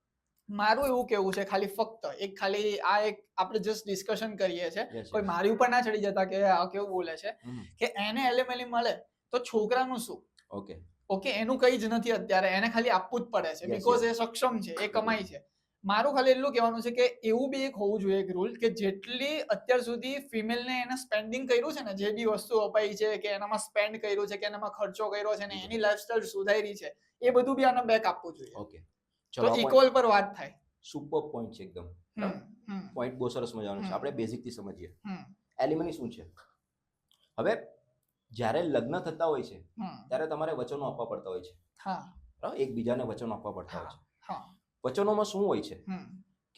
Speaker 2: મારું એવું કેવું છે, ખાલી ફક્ત ખાલી આ એક આપણે જસ્ટ ડિસ્કશન કરીએ છીએ, કોઈ મારી ઉપર ના ચડી જતા કે આ કેવું બોલે છે, કે એને એલિમની મળે તો છોકરાનું શું? ઓકે, એનું કઈ જ નથી અત્યારે, એને ખાલી આપવું જ પડે છે બીકોઝ એ સક્ષમ છે, એ કમાય છે. મારું ખાલી એટલું કહેવાનું છે કે એવું બી એક હોવું જોઈએ એક રૂલ, કે જેટલી અત્યાર સુધી ફિમેલને એને સ્પેન્ડિંગ કર્યું છે ને, જે બી વસ્તુ અપાઈ છે, કે એનામાં સ્પેન્ડ કર્યું છે, કે એનામાં ખર્ચો કર્યો છે ને એની લાઈફસ્ટાઈલ સુધારી છે, એ બધું બી આને બેક આપવું જોઈએ. ઓકે, તો ઇક્વલ પર વાત થાય.
Speaker 1: સુપર પોઈન્ટ છે એકદમ. પોઈન્ટ બહુ સરસ મજાનો છે. આપણે બેઝિક થી સમજીએ એલિમની શું છે. હવે જ્યારે લગ્ન થતા હોય છે ત્યારે તમારે વચનો આપવા પડતા હોય છે. હા, એકબીજાને વચનો આપવા પડતા હોય છે. વચનોમાં શું હોય છે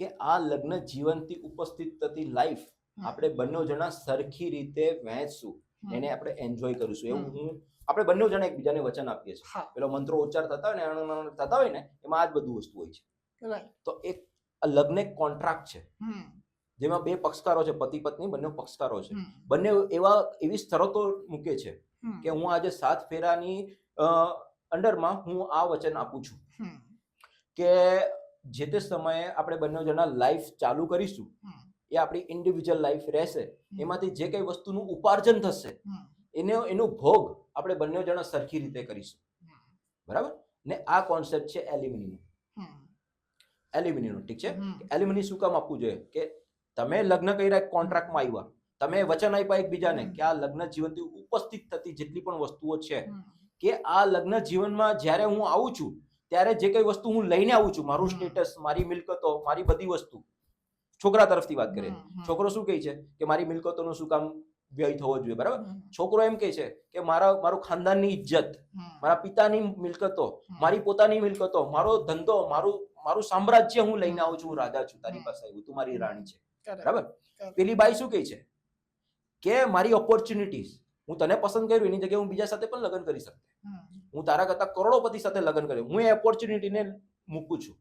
Speaker 1: કે આ લગ્ન જીવનથી ઉપસ્થિત થતી લાઈફ આપણે બંને જણા સરખી રીતે વહેંચશું, એને આપણે એન્જોય કરીશું, એવું આપણે બંને જણા એકબીજાને વચન આપીએ છીએ. પેલો મંત્રો ઉચ્ચાર થતા હોય ને એમાં આ જ બધું વસ્તુ હોય છે. તો એક લગ્ન એક કોન્ટ્રાક્ટ છે જેમાં બે પક્ષકારો છે, પતિ પત્ની બંને પક્ષકારો છે. બંને એવી શરતો મૂકે છે કે હું આજે 7 ફેરાની અંડરમાં હું આ વચન આપું છું કે જે તે સમયે આપણે બંને જણા લાઈફ ચાલુ કરીશું, એ આપણી ઇન્ડિવિજ્યુઅલ લાઈફ રહેશે, એમાંથી જે કઈ વસ્તુનું ઉપાર્જન થશે એનો ભોગ આપણે બંને જણા સરખી રીતે કરીશું. બરાબર ને? આ કોન્સેપ્ટ છે એલિમનીનો. ઠીક છે. એલિમની શું કામ આપવું જોઈએ કે તમે લગ્ન કર્યા, કોન્ટ્રાક્ટમાં આવ્યા, તમે વચન આપ્યા એકબીજાને કે આ લગ્ન જીવનથી ઉપસ્થિત થતી જેટલી પણ વસ્તુઓ છે, કે આ લગ્ન જીવનમાં જ્યારે હું આવું છું ત્યારે જે કઈ વસ્તુ હું લઈને આવું છું, મારું સ્ટેટસ, મારી મિલકતો, મારી બધી વસ્તુ, છોકરા તરફથી વાત કરીએ, છોકરો શું કહે છે કે મારી મિલકતોનું શું કામ વ્યય થવો જોઈએ. બરાબર, છોકરો એમ કહે છે કે મારું ખાનદાનની ઇજ્જત, મારા પિતાની મિલકતો, મારી પોતાની મિલકતો, મારો ધંધો, મારું સામ્રાજ્ય હું લઈને આવું છું, હું રાજા છું, તારી પાસે આવ્યું, તું મારી રાણી છે. બરાબર. પેલી બાઈ શું કહે છે કે મારી ઓપોર્ચ્યુનિટીઝ, હું તને પસંદ કર્યું એની જગ્યાએ હું બીજા સાથે પણ લગ્ન કરી શકતે, હું તારા કરતા કરોડોપતિ સાથે લગ્ન કર્યું, હું એ ઓપોર્ચ્યુનિટીને મૂકું છું,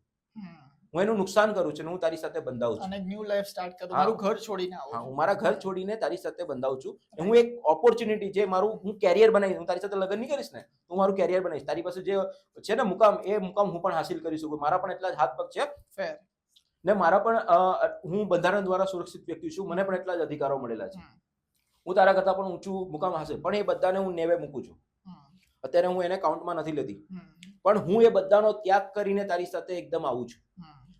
Speaker 1: હું એનું નુકસાન કરું છું, હું તારી સાથે બંધાવું છું
Speaker 2: અને ન્યુ લાઈફ સ્ટાર્ટ કરું, મારું ઘર છોડીને આવું.
Speaker 1: હા, હું મારા ઘર છોડીને તારી સાથે બંધાવું છું. હું એક ઓપોર્ચ્યુનિટી જે મારું હું કેરિયર બનાવીશ, હું તારી સાથે લગ્ન નહીં કરીશ ને, હું મારું કેરિયર બનાવીશ. તારી પાસે જે છે ને મુકામ, એ મુકામ હું પણ હાસિલ કરી શકું. મારા પણ એટલા જ હાથ પગ છે
Speaker 2: ફેર,
Speaker 1: ને મારા પણ હું બંધારણ દ્વારા સુરક્ષિત વ્યક્તિ છું, મને પણ એટલા જ અધિકારો મળેલા છે. હું તારા કરતા પણ ઊંચું મુકામ હાસિલ, પણ એ બધાને હું નેવે મૂકું છું. અત્યારે હું એને કાઉન્ટમાં નથી લેતી, પણ હું એ બધાનો ત્યાગ કરીને તારી સાથે એકદમ આવું છું.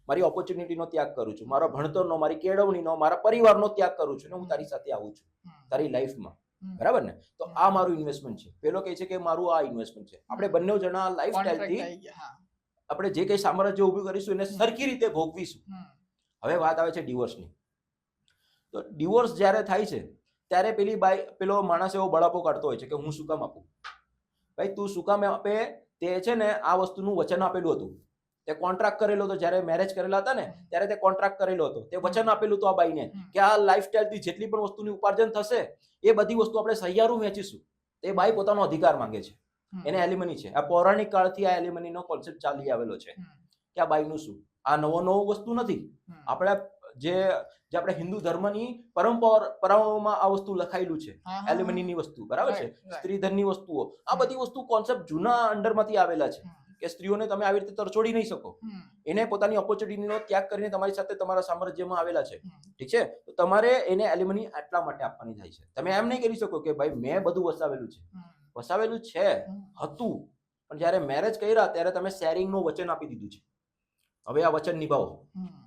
Speaker 1: મારી ઓપોર્ચ્યુનિટીનો ત્યાગ કરું છું, મારા ભણતરનો, મારી કેળવણીનો, મારા પરિવારનો ત્યાગ કરું છું ને હું તારી સાથે આવું છું તારી લાઈફમાં. બરાબર ને? તો આ મારું ઇન્વેસ્ટમેન્ટ છે. પેલો કહે છે કે મારું આ ઇન્વેસ્ટમેન્ટ છે. આપણે બંને જણા લાઈફસ્ટાઈલથી આપણે જે કઈ સામ્રાજ્ય ઊભું કરીશું એને સરખી રીતે ભોગવીશું. હવે વાત આવે છે ડિવોર્સની. તો ડિવોર્સ જ્યારે થાય છે ત્યારે પેલો માણસ એવો બળાપો કાઢતો હોય છે કે હું શું કામ આપું? ભાઈ તું શું કામ આપે? તે છે ને આ વસ્તુનું વચન આપેલું હતું, તે કોન્ટ્રાક્ટ કરેલો હતો. જ્યારે મેરેજ કરેલા હતા ને ત્યારે તે કોન્ટ્રાક્ટ કરેલો હતો, તે વચન આપેલું હતું આ બાઈને કે આ લાઈફસ્ટાઈલથી જેટલી પણ વસ્તુની ઉપાર્જન થશે એ બધી વસ્તુ આપણે સહિયારું વહેંચીશું. તે બાઈ પોતાનો અધિકાર માંગે છે, એને એલિમની છે. આ પૌરાણિક કાળથી આ એલિમનીનો કોન્સેપ્ટ ચાલી આવેલો છે કે આ બાઈનું શું, આ નવો વસ્તુ નથી. આપણે જે આપણે હિન્દુ ધર્મની પરંપરાઓમાં આ વસ્તુ લખાયેલું છે, એલિમનીની વસ્તુ. બરાબર છે? સ્ત્રીધનની વસ્તુઓ, આ બધી વસ્તુ કોન્સેપ્ટ જૂના અંડરમાંથી આવેલા છે કે સ્ત્રીઓને તમે આવી રીતે તરછોડી નહીં શકો. એને પોતાની ઓપોર્ચ્યુનિટીનો ત્યાગ કરીને તમારી સાથે તમારા સામ્રાજ્યમાં આવેલા છે. ઠીક છે? તો તમારે એને એલિમની આટલા માટે આપવાની થાય છે. તમે એમ નહીં કરી શકો કે ભાઈ મેં બધું વસાવેલું છે. વસાવેલું છે, હતું, પણ જ્યારે મેરેજ કર્યા ત્યારે તમે શેરિંગનું વચન આપી દીધું છે. હવે આ વચન નિભાવો.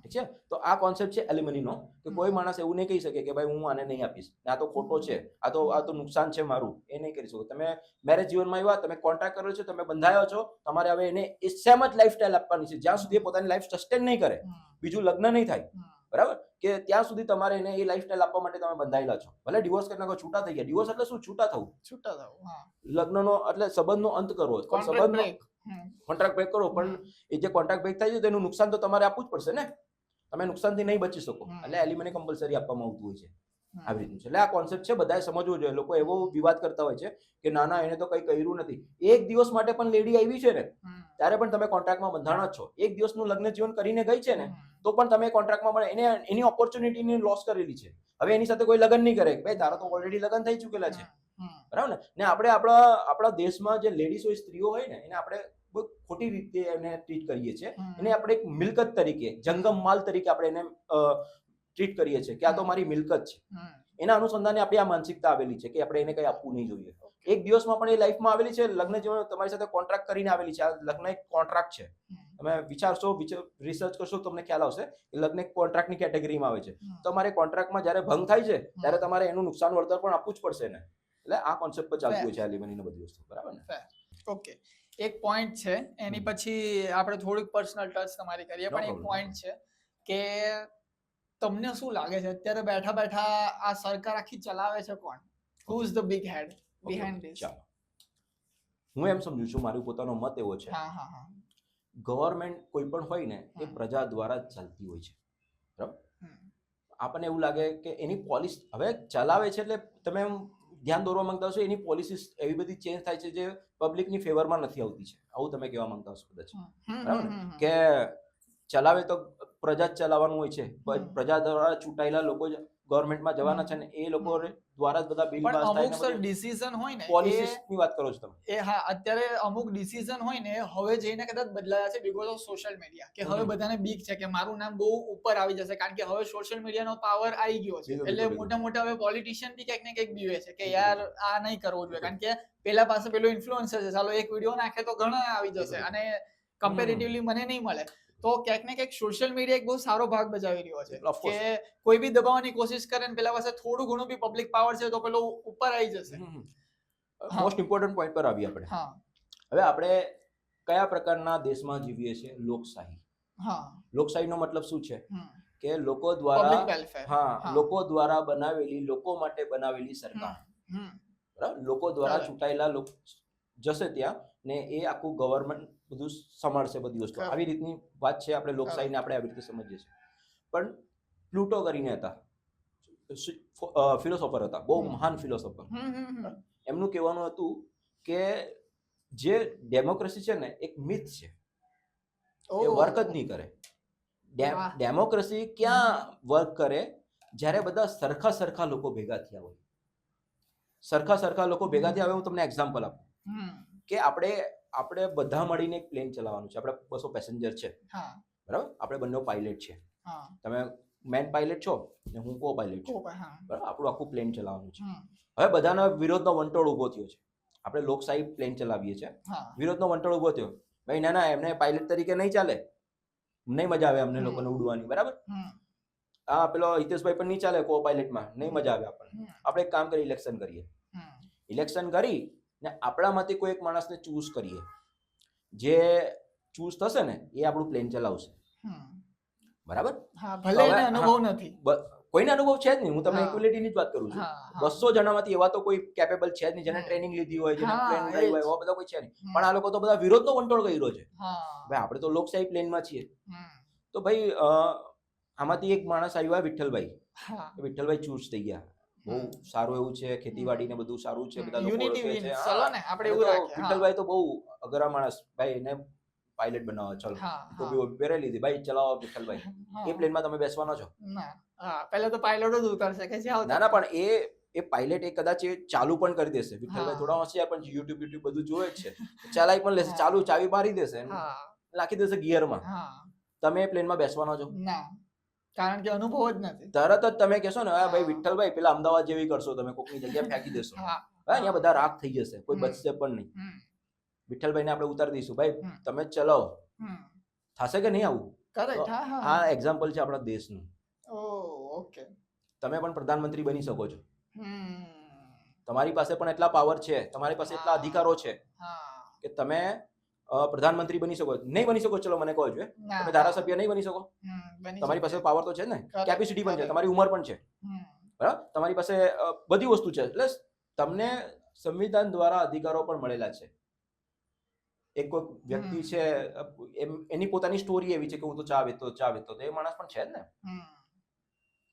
Speaker 1: ઠીક છે? તો આ કોન્સેપ્ટ છે એલિમનીનો, કે કોઈ માણસ એવું નહીં કહી શકે કે ભાઈ હું આને નહીં આપીશ, આ તો ખોટો છે, આ તો નુકસાન છે મારું. એ નહીં કરી શકો. તમે મેરેજ જીવનમાં આવ્યા, તમે કોન્ટ્રાક્ટ કર્યો છે, તમે બંધાયો છો, તમારે હવે એને સેમ જ લાઈફસ્ટાઈલ આપવાની છે. જ્યાં સુધી પોતાની લાઈફ સસ્ટેન નહીં કરે, બીજું લગ્ન નહીં થાય, બરાબર, કે ત્યાં સુધી તમારે એને એ લાઈફસ્ટાઈલ આપવા માટે તમે બંધાયેલા છો. ભલે ડિવોર્સ કરી નાખો, છૂટા થઈ ગયા. ડિવોર્સ એટલે શું? છૂટા થવું. લગ્નનો એટલે સંબંધનો અંત કરવો, કોન્ટ્રાક્ટ બ્રેક કરો. પણ એ જે કોન્ટ્રાક્ટ બ્રેક થાય છે તેનું નુકસાન તો તમારે આપવું જ પડશે ને. તમે નુકસાનથી નહીં બચી શકો, એટલે એલિમની કમ્પલસરી આપવામાં આવતું હોય છે. આવી રીતનું છે. એટલે આ કોન્સેપ્ટ છે, બધાએ સમજવું જોઈએ. લોકો એવો વિવાદ કરતા હોય છે કે ના ના એને તો કઈ કર્યું નથી. એક દિવસ માટે પણ લેડી આવી છે ને ત્યારે પણ તમે કોન્ટ્રાક્ટમાં બંધાણા જ છો. એક દિવસનું લગ્ન જીવન કરીને ગઈ છે ને તો પણ તમે કોન્ટ્રાક્ટમાં પણ એની ઓપોર્ચ્યુનિટીની લોસ કરેલી છે. હવે એની સાથે કોઈ લગ્ન નહીં કરે. ભાઈ તારા તો ઓલરેડી લગ્ન થઈ ચૂકેલા છે, બરાબર ને? આપણે આપણા દેશમાં જે લેડીઝ હોય, સ્ત્રીઓ હોય ને, એને આપણે બહુ ખોટી રીતે એને ટ્રીટ કરીએ છીએ. એને આપણે એક મિલકત તરીકે, જંગમ માલ તરીકે આપણે એને ટ્રીટ કરીએ છીએ કે આ તો મારી મિલકત છે. એના અનુસંધાને આપણી આ માનસિકતા આવેલી છે કે આપણે એને કઈ આપવું નહીં જોઈએ. એક દિવસમાં પણ એ લાઈફમાં આવેલી છે. લગ્ન જીવન તમારી સાથે કોન્ટ્રાક્ટ કરીને આવેલી છે. આ લગ્ન એક કોન્ટ્રાક્ટ છે. તમે વિચારશો, રિસર્ચ કરશો, તમને ખ્યાલ આવશે કે લગ્ન એક કોન્ટ્રાક્ટની કેટેગરીમાં આવે છે. તમારે કોન્ટ્રાક્ટમાં જ્યારે ભંગ થાય છે ત્યારે તમારે એનું નુકસાન વળતર પણ આપવું જ પડશે ને. એટલે આ કોન્સેપ્ટ પર ચાલતું હોય છે એલિમનીની બધી વસ્તુ. બરાબર ને?
Speaker 2: ઓકે, એક પોઈન્ટ છે, એની પછી આપણે થોડીક પર્સનલ ટચ તમારી કરીએ. પણ એક પોઈન્ટ છે કે તમને શું લાગે છે અત્યારે બેઠા બેઠા આ સરકાર આખી ચલાવે છે કોણ? Who is the big head behind this?
Speaker 1: હું એમ સમજુ છું, મારો પોતાનો મત એવો છે, ગવર્મેન્ટ કોઈ પણ હોય ને એ પ્રજા દ્વારા જ ચાલતી હોય છે. બરાબર? આપણને એવું લાગે કે એની પોલિસી હવે ચલાવે છે એટલે તમે ધ્યાન દોરવા માંગતા હશો એની પોલિસીસ એવી બધી ચેન્જ થાય છે જે પબ્લિકની ફેવરમાં નથી આવતી છે. આવું તમે કહેવા માંગતા હશો કદાચ. બરાબર ને? કે ચલાવે તો પ્રજા જ ચલાવવાનું હોય છે. પ્રજા દ્વારા ચૂંટાયેલા લોકો જ ગવર્મેન્ટમાં જવાના છે ને એ લોકો દ્વારા જ બધા બિલ પાસ થાય.
Speaker 2: અમુક સર ડિસિઝન હોય ને,
Speaker 1: પોલિસીસની વાત કરો છો તમે.
Speaker 2: અત્યારે અમુક ડિસિઝન હોય ને હવે જઈને કદાચ બદલાયા છે બીકોઝ ઓફ સોશિયલ મીડિયા. કે હવે બધાને બીક છે કે મારું નામ બહુ ઉપર આવી જશે, કારણ કે હવે સોશિયલ મીડિયાનો પાવર આવી ગયો છે. એટલે મોટા હવે પોલિટિશિયન બી ક્યાંક ને ક્યાંક બીવે છે કે યાર આ નહીં કરવું જોઈએ, કારણ કે પેલા પાસે પેલો ઇન્ફ્લુએન્સર છે, ચાલો એક વિડીયો નાખે તો ઘણા આવી જશે અને કમ્પેરેટિવલી મને નહીં મળે. તો ક્યાંક ને ક્યાંક સોશિયલ મીડિયા એક બહુ સારો ભાગ બજાવી રહ્યો છે કે કોઈ બી દબાવવાની કોશિશ કરે ને પેલા પાસે થોડું ઘણું બી પબ્લિક પાવર છે તો પેલો ઉપર આવી જશે.
Speaker 1: મોસ્ટ ઇમ્પોર્ટન્ટ પોઈન્ટ પર આવી આપણે. હવે આપણે કયા પ્રકારના દેશમાં જીવીએ છીએ? લોકશાહી. લોકશાહીનો મતલબ શું છે? કે લોકો દ્વારા લોકો દ્વારા બનાવેલી, લોકો માટે બનાવેલી સરકાર. બરાબર? લોકો દ્વારા ચૂંટાયેલા જશે ત્યાં ને એ આખું ગવર્મેન્ટ બધું સંભાળશે બધી વસ્તુ. આવી રીતની વાત છે. આપણે લોકશાહીને આપણે આવી રીતે સમજીએ છીએ. પણ પ્લુટો કરીને હતા, ફિલોસોફર હતા, બહુ મહાન ફિલોસોફર. એમનું કહેવાનું હતું કે જે ડેમોક્રેસી છે ને એક મિથ છે. એ વર્ક જ નહીં કરે. ડેમોક્રેસી ક્યાં વર્ક કરે? જ્યારે બધા સરખા લોકો ભેગા થયા હોય. સરખા લોકો ભેગા થયા હોય. હું તમને એક્ઝામ્પલ આપું કે આપણે બધા મળીને એક પ્લેન ચલાવવાનું છે. આપણે 200 પેસેન્જર છે, બરાબર? આપણે બંને પાયલટ છે. તમે મેન પાયલટ છો ને હું કો પાયલટ છું, બરાબર? આપણું આખું પ્લેન ચલાવવાનું છે. હવે બધાનો વિરોધનો વંટોળ ઉભો થયો છે. આપણે લોકશાહી પ્લેન ચલાવીએ છીએ, વિરોધનો વંટોળ ઉભો થયો. ભાઈ ના એમને પાયલટ તરીકે નહીં ચાલે, નહીં મજા આવે અમને લોકોને ઉડવાની, બરાબર? પેલો હિતેશભાઈ પણ નહીં ચાલે કો પાયલટમાં, નહીં મજા આવે આપણને. આપણે એક કામ કરીએ, ઇલેક્શન કરીએ. ઇલેક્શન કરી ને આપણામાંથી કોઈ એક માણસને ચૂઝ કરીએ. જે ચૂઝ થશે ને એ આપણું પ્લેન ચલાવશે, બરાબર?
Speaker 2: ભલે એને અનુભવ નથી,
Speaker 1: કોઈને અનુભવ છે જ નહીં. હું તમને ઇક્વિલિટીની જ વાત કરું છું. 200 જણામાંથી એવા તો કોઈ કેપેબલ છે જ નહીં જેને ટ્રેનિંગ લીધી હોય, જેને પ્લેન ઉડાવી હોય, એવા બધા કોઈ છે નહીં. પણ આ લોકો તો બધા વિરોધનો વંટોળ કર્યો છે. ભાઈ આપણે તો લોકશાહી પ્લેનમાં છીએ. તો ભાઈ આમાંથી એક માણસ આવ્યો, વિઠ્ઠલભાઈ. વિઠ્ઠલભાઈ ચૂઝ થઈ ગયા. બહુ સારું એવું છે, ખેતીવાડી ને બધું સારું છે, બધા લોકો ઓળખે છે. વિઠ્ઠલભાઈ તો બહુ અઘરા માણસ. ભાઈ એને પાયલટ બનાવો, ચલો ટોપી પહેરી લીધી, ભાઈ ચલાવો વિઠ્ઠલભાઈ. એ પ્લેનમાં તમે બેસવાનો છો?
Speaker 2: પહેલા તો પાયલટ જ ઉતરશે કે
Speaker 1: ના પણ એ પાયલટ એ કદાચ ચાલુ પણ કરી દેશે. વિઠ્ઠલભાઈ થોડા હોશિયાર પણ યુટ્યુબ બધું જોવે જ છે, ચલાવી પણ લેશે. ચાલુ ચાવી મારી દેશે, નાખી દેશે ગિયરમાં. તમે પ્લેનમાં બેસવાનો છો?
Speaker 2: ના, કારણ કે અનુભવ જ નથી.
Speaker 1: તરત જ તમે કહેશો ને ભાઈ વિઠ્ઠલભાઈ પેલા અમદાવાદ જેવી કરશો, તમે કોકની જગ્યાએ ફેંકી દેશો, અહીંયા બધા રાખ થઈ જશે, કોઈ બચશે પણ નહીં. વિઠ્ઠલભાઈને આપણે ઉતારી દઈશું, ભાઈ તમે ચલાવો. થશે કે નહીં આવું? આ એક્ઝામ્પલ છે આપણા દેશનું. તમે પણ પ્રધાનમંત્રી બની શકો છો. તમારી પાસે પણ એટલા પાવર છે, તમારી પાસે એટલા અધિકારો છે કે તમે પ્રધાનમંત્રી બની શકો. નહીં બની શકો, ચલો મને કહો છો, તમે ધારાસભ્ય નહીં બની શકો? તમારી પાસે પાવર તો છે ને, કેપેસિટી પણ છે, તમારી ઉંમર પણ છે, બરાબર? તમારી પાસે બધી વસ્તુ છે. એટલે તમને સંવિધાન દ્વારા અધિકારો પણ મળેલા છે. એક કોઈ વ્યક્તિ છે, એની પોતાની સ્ટોરી એવી છે કે હું તો ચા વેચતો, તો એ માણસ પણ છે જ ને,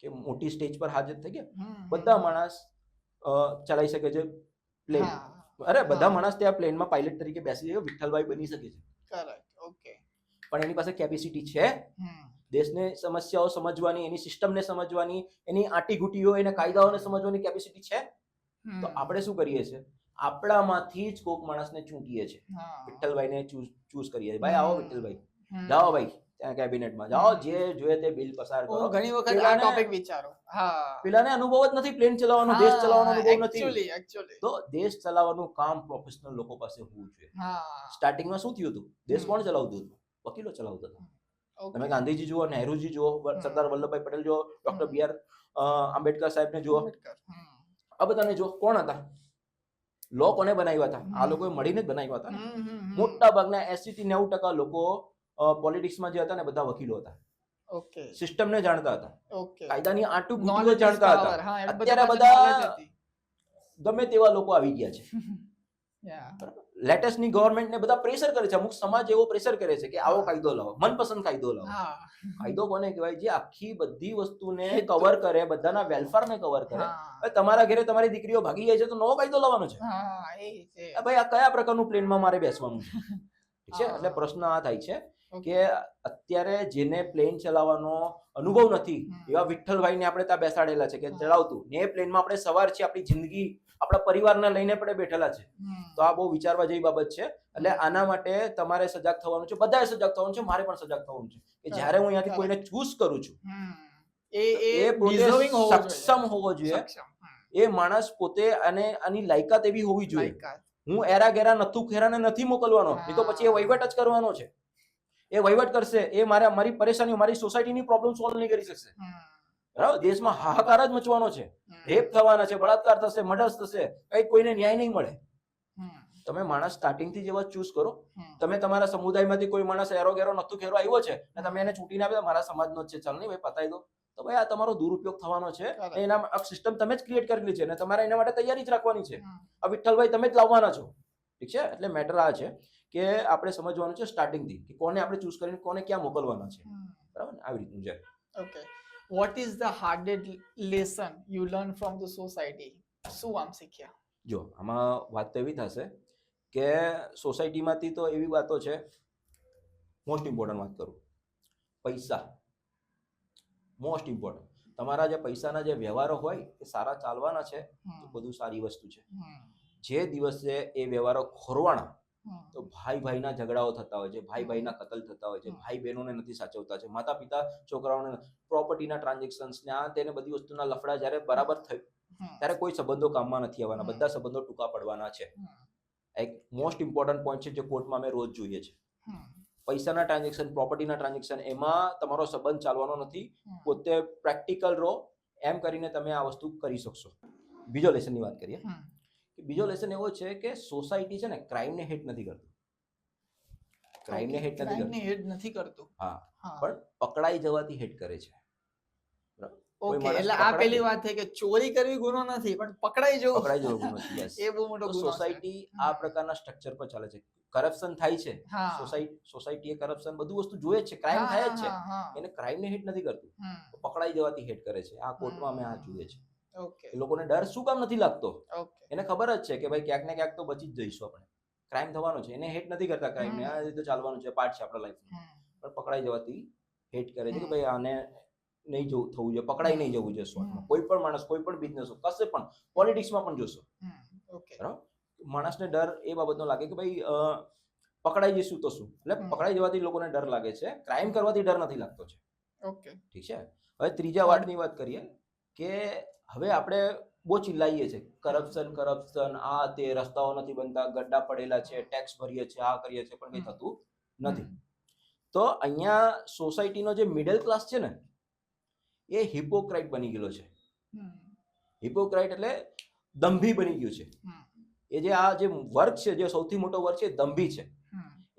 Speaker 1: કે મોટી સ્ટેજ પર હાજર થઈ ગયા. બધા માણસ ચલાવી શકે છે પ્લેન. અરે બધા માણસ ત્યાં પ્લેનમાં પાયલટ તરીકે બેસી જાય, વિઠ્ઠલભાઈ બની શકે છે. પણ એની પાસે કેપેસિટી છે દેશની સમસ્યાઓ સમજવાની, એની સિસ્ટમને સમજવાની, એની આંટીઘૂંટીઓ, એના કાયદાઓને સમજવાની કેપેસિટી છે. તો આપણે શું કરીએ છીએ? આપણામાંથી જ કોક માણસને ચૂંટીએ છીએ, વિઠ્ઠલભાઈને ચૂઝ કરીએ છીએ. ભાઈ આવો વિઠ્ઠલભાઈ, જાઓ ભાઈ ત્યાં કેબિનેટમાં જાઓ, જે જોઈએ તે બિલ પસાર કરો.
Speaker 2: ઘણી વખત આ ટોપિક વિચારો,
Speaker 1: પેલાને અનુભવ જ નથી પ્લેન ચલાવવાનો, દેશ ચલાવવાનો અનુભવ નથી. તો દેશ ચલાવવાનું કામ પ્રોફેશનલ લોકો પાસે હોવું જોઈએ. સ્ટાર્ટિંગમાં શું થયું હતું? દેશ કોણ ચલાવતું હતું? વકીલો ચલાવતા હતા. તમે ગાંધીજી જુઓ, નહેરુજી જુઓ, સરદાર વલ્લભભાઈ પટેલ જુઓ, ડોક્ટર બી.આર. આંબેડકર સાહેબને જુઓ, આ બધાને જુઓ, કોણ હતા? લો કોને બનાવ્યા હતા? આ લોકોએ મળીને જ બનાવ્યા હતા. મોટા ભાગના 80 થી 90% લોકો પોલિટિક્સમાં જે હતા ને બધા વકીલો હતા. સિસ્ટમને જાણતા હતા, કાયદાની આંટુઘૂંટીઓ જાણતા હતા. અત્યારે બધા ગમે તેવા લોકો આવી ગયા છે. લેટેસ્ટ ની ગવર્મેન્ટ ને બધા પ્રેશર કરે છે. અમુક સમાજ એવો પ્રેશર કરે છે કે આવો કાયદો લાવો, મનપસંદ કાયદો લાવો. કાયદો કોને કહેવાય? જે આખી બધી વસ્તુને કવર કરે, બધાના વેલફેર ને કવર કરે. તમારા ઘરે તમારી દીકરીઓ ભાગી જાય છે તો નવો કાયદો લાવવાનો છે. ભાઈ આ કયા પ્રકારનું પ્લેનમાં મારે બેસવાનું છે? ઠીક છે. એટલે પ્રશ્ન આ થાય છે કે અત્યારે જેને પ્લેન ચલાવવાનો અનુભવ નથી એવા વિઠ્ઠલભાઈને આપણે ત્યાં બેસાડેલા છે કે ચલાવતું ને એ પ્લેનમાં આપણે સવાર છે, આપણી જિંદગી, આપણા પરિવારને લઈને આપણે બેઠેલા છે. તો આ બહુ વિચારવા જેવી બાબત છે. એટલે આના માટે તમારે સજાગ થવાનું છે, બધાએ સજાગ થવાનું છે, મારે પણ સજાગ થવાનું છે કે જ્યારે હું અહીંયાથી કોઈને ચૂઝ કરું છું એ પોતે સક્ષમ હોવો જોઈએ. એ માણસ પોતે અને આની લાયકાત એવી હોવી જોઈએ. હું એરા ગેરા નથુ ખેરાને નથી મોકલવાનો, નહીં તો પછી એ વહીવટ જ કરવાનો છે. એ વહીવટ કરશે, એ મારી પરેશાની, મારી સોસાયટીની પ્રોબ્લેમ સોલ્વ નહીં કરી શકશે. બરાબર? દેશમાં હાહાકાર જ મચવાનો છે, રેપ થવાના છે, બળાત્કાર થશે, મર્ડર્સ થશે, કઈ કોઈને ન્યાય નહીં મળે. તમે માણસ સ્ટાર્ટિંગ થી જેવા ચૂઝ કરો. તમે તમારા સમુદાયમાંથી કોઈ માણસ એરો ગેરો નથુ ખેરો આવ્યો છે અને તમે એને ચૂંટીને આપ્યો, મારા સમાજનો જ છે, ચાલ નહીં ભાઈ પતાવી દો, તો ભાઈ આ તમારો દુરુપયોગ થવાનો છે. એના સિસ્ટમ તમે જ ક્રિએટ કરેલી છે અને તમારે એના માટે તૈયારી જ રાખવાની છે. આ વિઠ્ઠલભાઈ તમે જ લાવવાના છો. ઠીક છે. એટલે મેટર આ છે કે આપણે સમજવાનું છે સ્ટાર્ટિંગ થી કે કોને આપણે ચૂઝ કરીને કોને ક્યાં મોકલવાના છે. બરાબર ને? આવી રીતનું છે.
Speaker 2: Okay, what is the hardest lesson you learn from the society? શું આમ શીખ્યા?
Speaker 1: જો આમાં વાત તો એવી થશે કે સોસાયટીમાંથી તો એવી વાતો છે, મોસ્ટ ઇમ્પોર્ટન્ટ વાત કરું, પૈસા મોસ્ટ ઇમ્પોર્ટન્ટ. તમારા જે પૈસાના જે વ્યવહારો હોય એ સારા ચાલવાના છે તો બધું સારી વસ્તુ છે. જે દિવસે એ વ્યવહારો ખોરવાના તો ભાઈ ભાઈના ઝઘડાઓ થતા હોય છે, ભાઈ ભાઈના કતલ થતા હોય છે, ભાઈ બહેનોને નથી સાચવતા છે, માતા પિતા છોકરાઓને પ્રોપર્ટીના ટ્રાન્ઝેક્શન્સ ને આ તેને બધી વસ્તુના લફડા જ્યારે બરાબર થયું ત્યારે કોઈ સંબંધો કામમાં નથી આવવાના, બધા સંબંધો ટૂંકા પડવાના છે. એક મોસ્ટ ઇમ્પોર્ટન્ટ પોઈન્ટ છે જે કોર્ટમાં અમે રોજ જોઈએ છે. પૈસાના ટ્રાન્ઝેક્શન, પ્રોપર્ટીના ટ્રાન્ઝેક્શન, એમાં તમારો સંબંધ ચાલવાનો નથી. પોતે પ્રેક્ટિકલ રહો, એમ કરીને તમે આ વસ્તુ કરી શકશો. બીજો લેસનની વાત કરીએ. બીજો લેસન એવો છે કે સોસાયટી છે ને ક્રાઇમને હેટ નથી કરતું. ક્રાઇમને હેટ નથી કરતું. હા, પણ પકડાઈ જવાથી હેટ કરે છે.
Speaker 2: ઓકે, એટલે આ પેલી વાત થઈ કે ચોરી કરવી ગુનો નથી, પણ પકડાઈ જવું
Speaker 1: ગુનો છે. યસ,
Speaker 2: એ બહુ મોટો ગુનો છે.
Speaker 1: સોસાયટી આ પ્રકારના સ્ટ્રક્ચર પર ચાલે છે. કરપ્શન થાય છે, સોસાયટી એ કરપ્શન બધું વસ્તુ જોઈએ છે, ક્રાઇમ થાય જ છે, એને ક્રાઇમને હેટ નથી કરતું, પકડાઈ જવાથી હેટ કરે છે. આ કોર્ટમાં અમે આ જોઈએ છે.
Speaker 2: ઓકે,
Speaker 1: એ લોકોને ડર શું કામ નથી લાગતો? એને ખબર જ છે કે ભાઈ ક્યાંક ને ક્યાંક તો બચી જ જઈશું આપણે, ક્રાઇમ થવાનો છે, એને હેટ નથી કરતા ક્રાઇમને, આ રીતે ચાલવાનું છે, પાર્ટ છે આપણા લાઈફનો. પણ પકડાઈ જવાથી હેટ કરે છે કે ભાઈ આને નહીં થવું જોઈએ, પકડાઈ નહીં જવું જોઈએ. શોર્ટમાં કોઈ પણ માણસ, કોઈ પણ બિઝનેસ, કશે પણ, પોલિટિક્સમાં પણ જોશો, બરાબર, માણસને ડર એ બાબતનો લાગે કે ભાઈ પકડાઈ જઈશું તો શું, એટલે પકડાઈ જવાથી લોકોને ડર લાગે છે, ક્રાઇમ કરવાથી ડર નથી લાગતો છે.
Speaker 2: ઓકે,
Speaker 1: ઠીક છે. હવે ત્રીજા વાતની વાત કરીએ કે હવે આપણે બહુ ચિલ્લાઈએ છીએ, કરપ્શન, આ તે, રસ્તાઓ નથી બનતા, ગड्ढा પડેલા છે, ટેક્સ ભરીએ છીએ, આ કરીએ છીએ, પણ કંઈ થતું નથી. તો અહીંયા સોસાયટીનો જે મિડલ ક્લાસ છે ને એ હિપોક્રાઇટ બની ગયેલો છે. હિપોક્રાઇટ એટલે દંભી બની ગયું છે. એ જે આ જે વર્ગ છે, જે સૌથી મોટો વર્ગ છે, એ દંભી છે.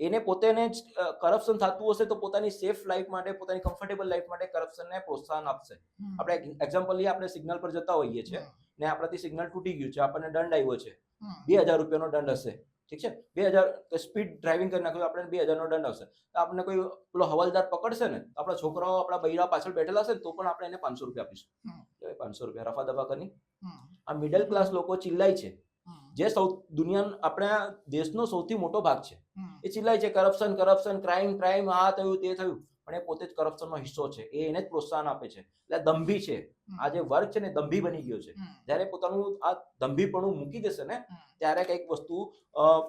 Speaker 1: એને પોતેને જ કરપ્શન થતું હશે તો પોતાની સેફ લાઈફ માટે, પોતાની કમ્ફર્ટેબલ લાઈફ માટે કરપ્શનને પ્રોત્સાહન આપશે. આપણે એક્ઝામ્પલ લઈએ, આપણે સિગ્નલ પર જતા હોઈએ છીએ ને આપણાથી સિગ્નલ તૂટી ગયું છે, આપણને દંડ આવ્યો છે, 2000 રૂપિયાનો દંડ હશે. ઠીક છે, 2000 સ્પીડ ડ્રાઇવિંગ કરી નાખ્યું, આપણે 2000નો દંડ આવશે. તો આપણને કોઈ પેલો હવાલદાર પકડશે ને, આપણા છોકરાઓ, આપણા બૈરા પાછળ બેઠેલા હશે તો પણ આપણે એને 500 રૂપિયા આપીશું. 500 રૂપિયા રફા દફા કરી. આ મિડલ ક્લાસ લોકો ચિલ્લાય છે, જે દુનિયા, આપણા દેશનો સૌથી મોટો ભાગ છે, એ ચિલ્લાય છે કરપ્શન, ક્રાઇમ, આ થયું તે થયું, પણ એ પોતે જ કરપ્શનનો હિસ્સો છે, એ એને જ પ્રોત્સાહન આપે છે. એટલે દંભી છે. આ જે વર્ગ છે ને દંભી બની ગયો છે. જ્યારે પોતાનું આ દંભીપણું મૂકી દેશે ને ત્યારે કંઈક વસ્તુ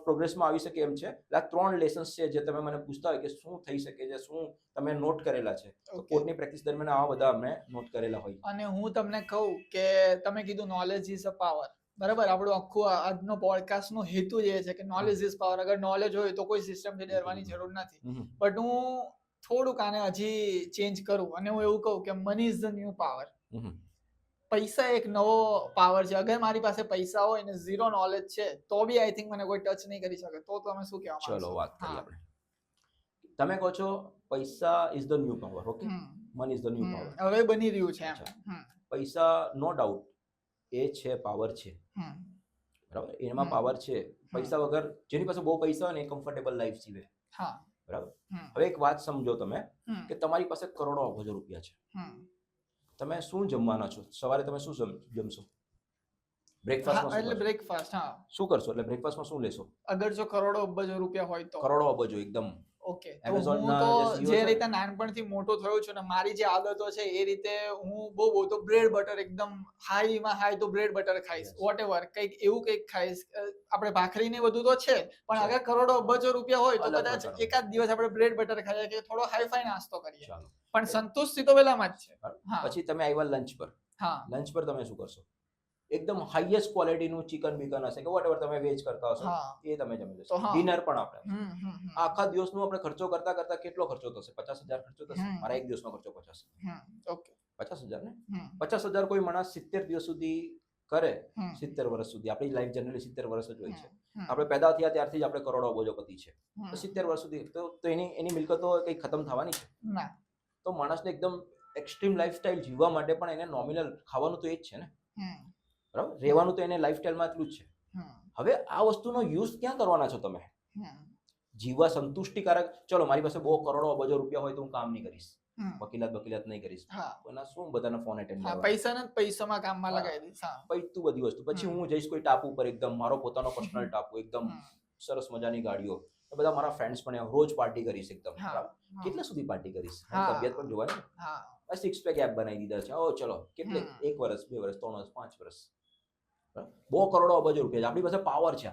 Speaker 1: પ્રોગ્રેસમાં આવી શકે એમ છે. એટલે આ 3 લેસન્સ છે જે તમે મને પૂછતા હોય કે શું થઈ શકે છે, શું તમે નોટ કરેલા છે, તો કોર્ટની પ્રેક્ટિસ દરમિયાન આવા બધા અમે નોટ કરેલા હોય.
Speaker 2: અને હું તમને કહું કે તમે કીધું નોલેજ ઇઝ અ પાવર, બરાબર. આપણું આખું આજનો પોડકાસ્ટ નો હેતુ જ એ છે કે નોલેજ ઇઝ પાવર. અગર નોલેજ હોય તો કોઈ સિસ્ટમથી ડરવાની જરૂર નથી. બટ હું થોડુંક આને હજી ચેન્જ કરું અને હું એવું કહું કે money is the new power. પૈસા એક નવો પાવર છે. અગર મારી પાસે પૈસા હોય ને ઝીરો નોલેજ છે તો બી આઈ થિંક મને કોઈ ટચ નહીં કરી શકે. તો તમે શું કહેવા માંગો છો?
Speaker 1: ચલો વાત કરીએ આપણે. તમે કહો છો પૈસા is the new power. Okay, money is the new power.
Speaker 2: હવે બની રહ્યું છે એમ.
Speaker 1: પૈસા નો ડાઉટ એ છે, પાવર છે, બરાબર, એમાં પાવર છે. પૈસા વગર જેની પાસે બહુ પૈસા હોય ને એ કમ્ફર્ટેબલ લાઈફ જીવે, બરાબર. હવે એક વાત સમજો તમે કે તમારી પાસે કરોડો અબજો રૂપિયા છે, તમે શું જમવાના છો? સવારે તમે શું જમશો? બ્રેકફાસ્ટમાં
Speaker 2: એટલે બ્રેકફાસ્ટ.
Speaker 1: શું કરશો? એટલે બ્રેકફાસ્ટમાં શું લેશો?
Speaker 2: અગર જો કરોડો અબજો રૂપિયા હોય તો?
Speaker 1: કરોડો અબજો એકદમ.
Speaker 2: ઓકે, તો હું તો જે રીતે નાનપણથી મોટો થયો છું ને મારી જે આદતો છે એ રીતે હું બહુ તો બ્રેડ બટર, એકદમ હાઈમાં હાઈ તો બ્રેડ બટર ખાઈશ, વોટ એવર, કંઈક એવું કંઈક ખાઈશ. આપણે ભાખરી ને બધું તો છે, પણ અગર કરોડો અબજો રૂપિયા હોય તો કદાચ એકાદ દિવસ આપણે બ્રેડ બટર ખાઈએ કે થોડો હાઈફાઈ નાસ્તો કરીએ, પણ સંતુષ્ટિ તો પેલામાં જ છે.
Speaker 1: પછી તમે આવ્યા લંચ પર. લંચ પર તમે શું કરશો? એકદમ હાઈએસ્ટ ક્વોલિટીનું ચિકન બીકન હશે કે વોટએવર તમે વેજ કરતા હશો એ તમે જમી લેશો. ડિનર પણ આપણે આખા દિવસનો આપણે ખર્ચો કરતા કરતા કેટલો ખર્ચો થશે? 50,000 ખર્ચો થશે. મારા એક દિવસનો ખર્ચો 50,000. ઓકે, 50,000 ને 50,000 કોઈ માણસ 70 દિવસ સુધી કરે, 70 વર્ષ સુધી. આપણી લાઈફ જનરલી 70 વર્ષ જ હોય છે. આપણે પેદા થયા ત્યારથી જ આપણે કરોડો અબજોપતિ છે, તો 70 વર્ષ સુધી તો એની મિલકતો કઈ ખતમ થવાની છે? તો માણસને એકદમ એક્સ્ટ્રીમ લાઈફસ્ટાઈલ જીવવા માટે પણ એને નોમિનલ ખાવાનું તો એ જ છે ને, બરાબર, રહેવાનું તો એને લાઈફસ્ટાઈલમાં એટલું જ છે. હવે આ વસ્તુનો યુઝ ક્યાં કરવાના છો તમે? જીવવા સંતુષ્ટિકારક. ચલો મારી પાસે બહુ કરોડો અબજો રૂપિયા હોય તો હું કામ નહીં કરીશ, વકીલાત નહીં કરીશ, એના શું બધાના ફોન એટેન્ડ કરવા,
Speaker 2: પૈસામાં કામમાં લગાવી દઈશ,
Speaker 1: પૈતું બધી વસ્તુ. પછી હું જઈશ કોઈ ટાપુ પર, એકદમ મારો પોતાનો પર્સનલ ટાપુ, એકદમ સરસ મજાની ગાડીઓ, બધા મારા ફ્રેન્ડ્સ પણ રોજ પાર્ટી કરીશ એકદમ,
Speaker 2: હા,
Speaker 1: બરાબર?
Speaker 2: હા.
Speaker 1: કેટલા સુધી પાર્ટી કરીશ?
Speaker 2: હા.
Speaker 1: તબિયત પણ જોવાની ને.
Speaker 2: હા
Speaker 1: 6 પેક એપ બનાવી દીધા છે, ઓ ચલો કેટલે, 1 વર્ષ 2 વર્ષ 3 વર્ષ 5 વર્ષ, બરાબર? બહુ કરોડો અબજો રૂપિયા છે, આપણી પાસે પાવર છે.